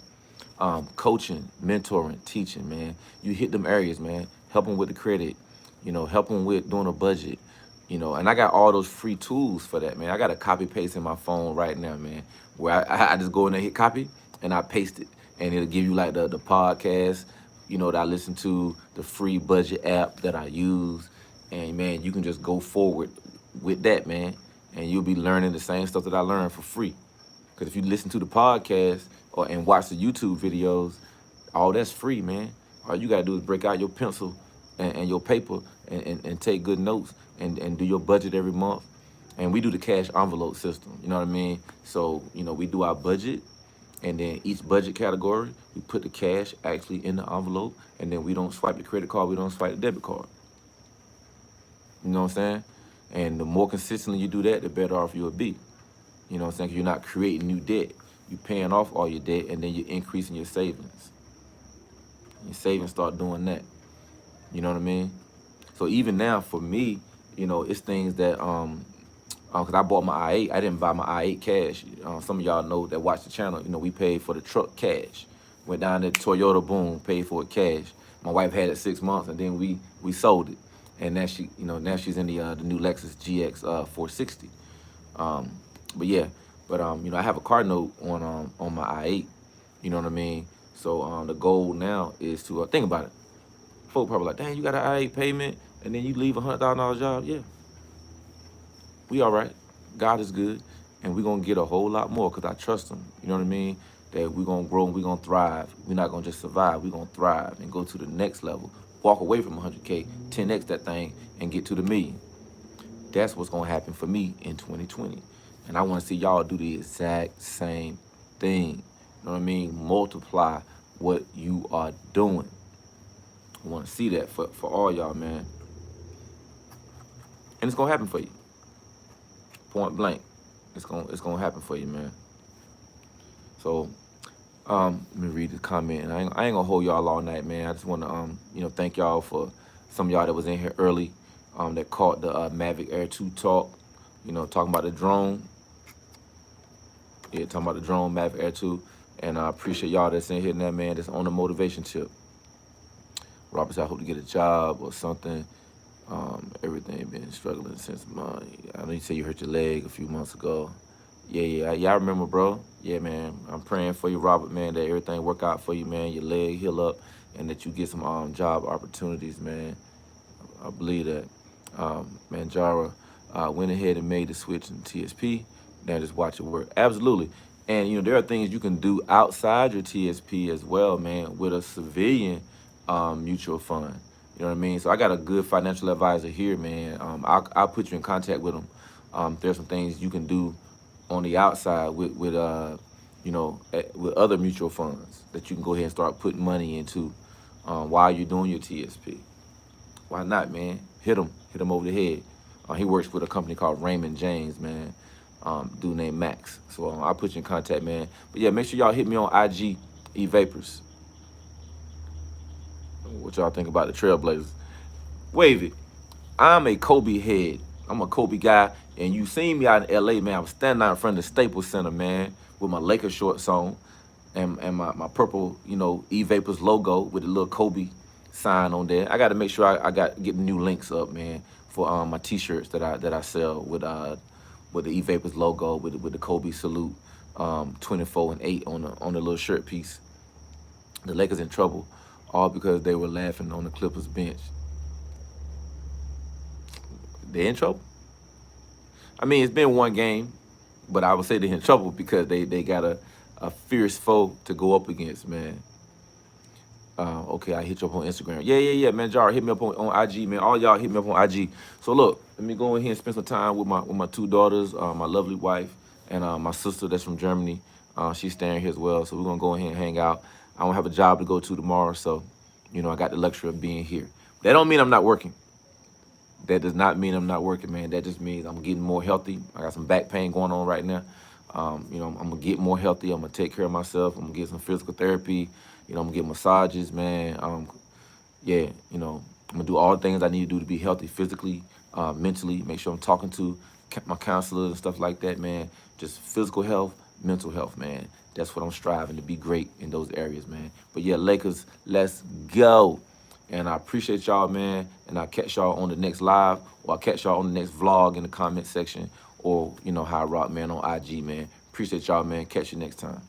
Coaching, mentoring, teaching, man. You hit them areas, man. Help them with the credit, help them with doing a budget. And I got all those free tools for that, man. I got a copy paste in my phone right now, man, where I just go in there, hit copy, and I paste it, and it'll give you like the podcast, that I listen to, the free budget app that I use, and man, you can just go forward with that, man, and you'll be learning the same stuff that I learned for free. Because if you listen to the podcast and watch the YouTube videos, all that's free, man. All you gotta do is break out your pencil and your paper and take good notes and do your budget every month. And we do the cash envelope system, you know what I mean? So, we do our budget, and then each budget category, we put the cash actually in the envelope, and then we don't swipe the credit card, we don't swipe the debit card. You know what I'm saying? And the more consistently you do that, the better off you'll be. You know what I'm saying? 'Cause you're not creating new debt. You're paying off all your debt, and then you're increasing your savings. Your savings start doing that. You know what I mean? So even now, for me, it's things that because I bought my I8, I didn't buy my I8 cash. Some of y'all know that watch the channel. We paid for the truck cash. Went down to Toyota, boom, paid for it cash. My wife had it 6 months, and then we sold it, and now she's in the new Lexus GX 460. But yeah, I have a car note on my I8. You know what I mean? So the goal now is to think about it. Folk probably like, dang, you got an I8 payment, and then you leave $100,000 job. Yeah, we all right. God is good, and we're gonna get a whole lot more because I trust Him. You know what I mean? That we're gonna grow and we're gonna thrive. We're not gonna just survive. We're gonna thrive and go to the next level. Walk away from 100K, 10x that thing, and get to the million. That's what's gonna happen for me in 2020, and I want to see y'all do the exact same thing. You know what I mean? Multiply what you are doing. I want to see that for all y'all, man. And it's gonna happen for you. Point blank. It's gonna happen for you, man. So let me read the comment. And I ain't gonna hold y'all all night, man. I just want to thank y'all for some of y'all that was in here early, that caught the Mavic Air 2 talk. Talking about the drone. Yeah, talking about the drone, Mavic Air 2. And I appreciate y'all that's in here now, man. That's on the motivation tip. Robert said, I hope to get a job or something. Everything been struggling since I know you said you hurt your leg a few months ago. Yeah, I remember, bro. Yeah, man. I'm praying for you, Robert, man, that everything work out for you, man. Your leg heal up, and that you get some job opportunities, man. I believe that. Man, Jara went ahead and made the switch in TSP. Now just watch it work. Absolutely. And there are things you can do outside your TSP as well, man, with a civilian mutual fund. You know what I mean? So I got a good financial advisor here, man. I'll put you in contact with him. There's some things you can do on the outside with other mutual funds that you can go ahead and start putting money into while you're doing your TSP. Why not, man? Hit him over the head. He works with a company called Raymond James, man. Dude named Max. So I'll put you in contact, man. But yeah, make sure y'all hit me on IG, Evapors. What y'all think about the Trailblazers? Wave it. I'm a Kobe head. I'm a Kobe guy. And you seen me out in LA, man. I was standing out in front of the Staples Center, man, with my Lakers shorts on and my purple, Evapors logo with the little Kobe sign on there. I got to make sure I get the new links up, man, for my T-shirts that I sell with the Evapors logo with the Kobe salute, 24 and 8 on the little shirt piece. The Lakers in trouble, all because they were laughing on the Clippers bench. They in trouble? I mean, it's been one game, but I would say they're in trouble because they got a fierce foe to go up against, man. Okay, I hit you up on Instagram. Yeah, man. Jar, hit me up on IG, man. All y'all hit me up on IG. So look, let me go in here and spend some time with my two daughters, my lovely wife, and my sister that's from Germany. She's staying here as well, so we're gonna go in here and hang out. I don't have a job to go to tomorrow, so I got the luxury of being here. That don't mean I'm not working. That does not mean I'm not working, man. That just means I'm getting more healthy. I got some back pain going on right now. I'm gonna get more healthy. I'm gonna take care of myself. I'm gonna get some physical therapy. I'm gonna get massages, man. I'm gonna do all the things I need to do to be healthy physically, mentally. Make sure I'm talking to my counselors and stuff like that, man. Just physical health, mental health, man. That's what I'm striving to be great in those areas, man. But yeah, Lakers, let's go. And I appreciate y'all, man. And I'll catch y'all on the next live, or I'll catch y'all on the next vlog in the comment section, or, you know, how I rock, man, on IG, man. Appreciate y'all, man. Catch you next time.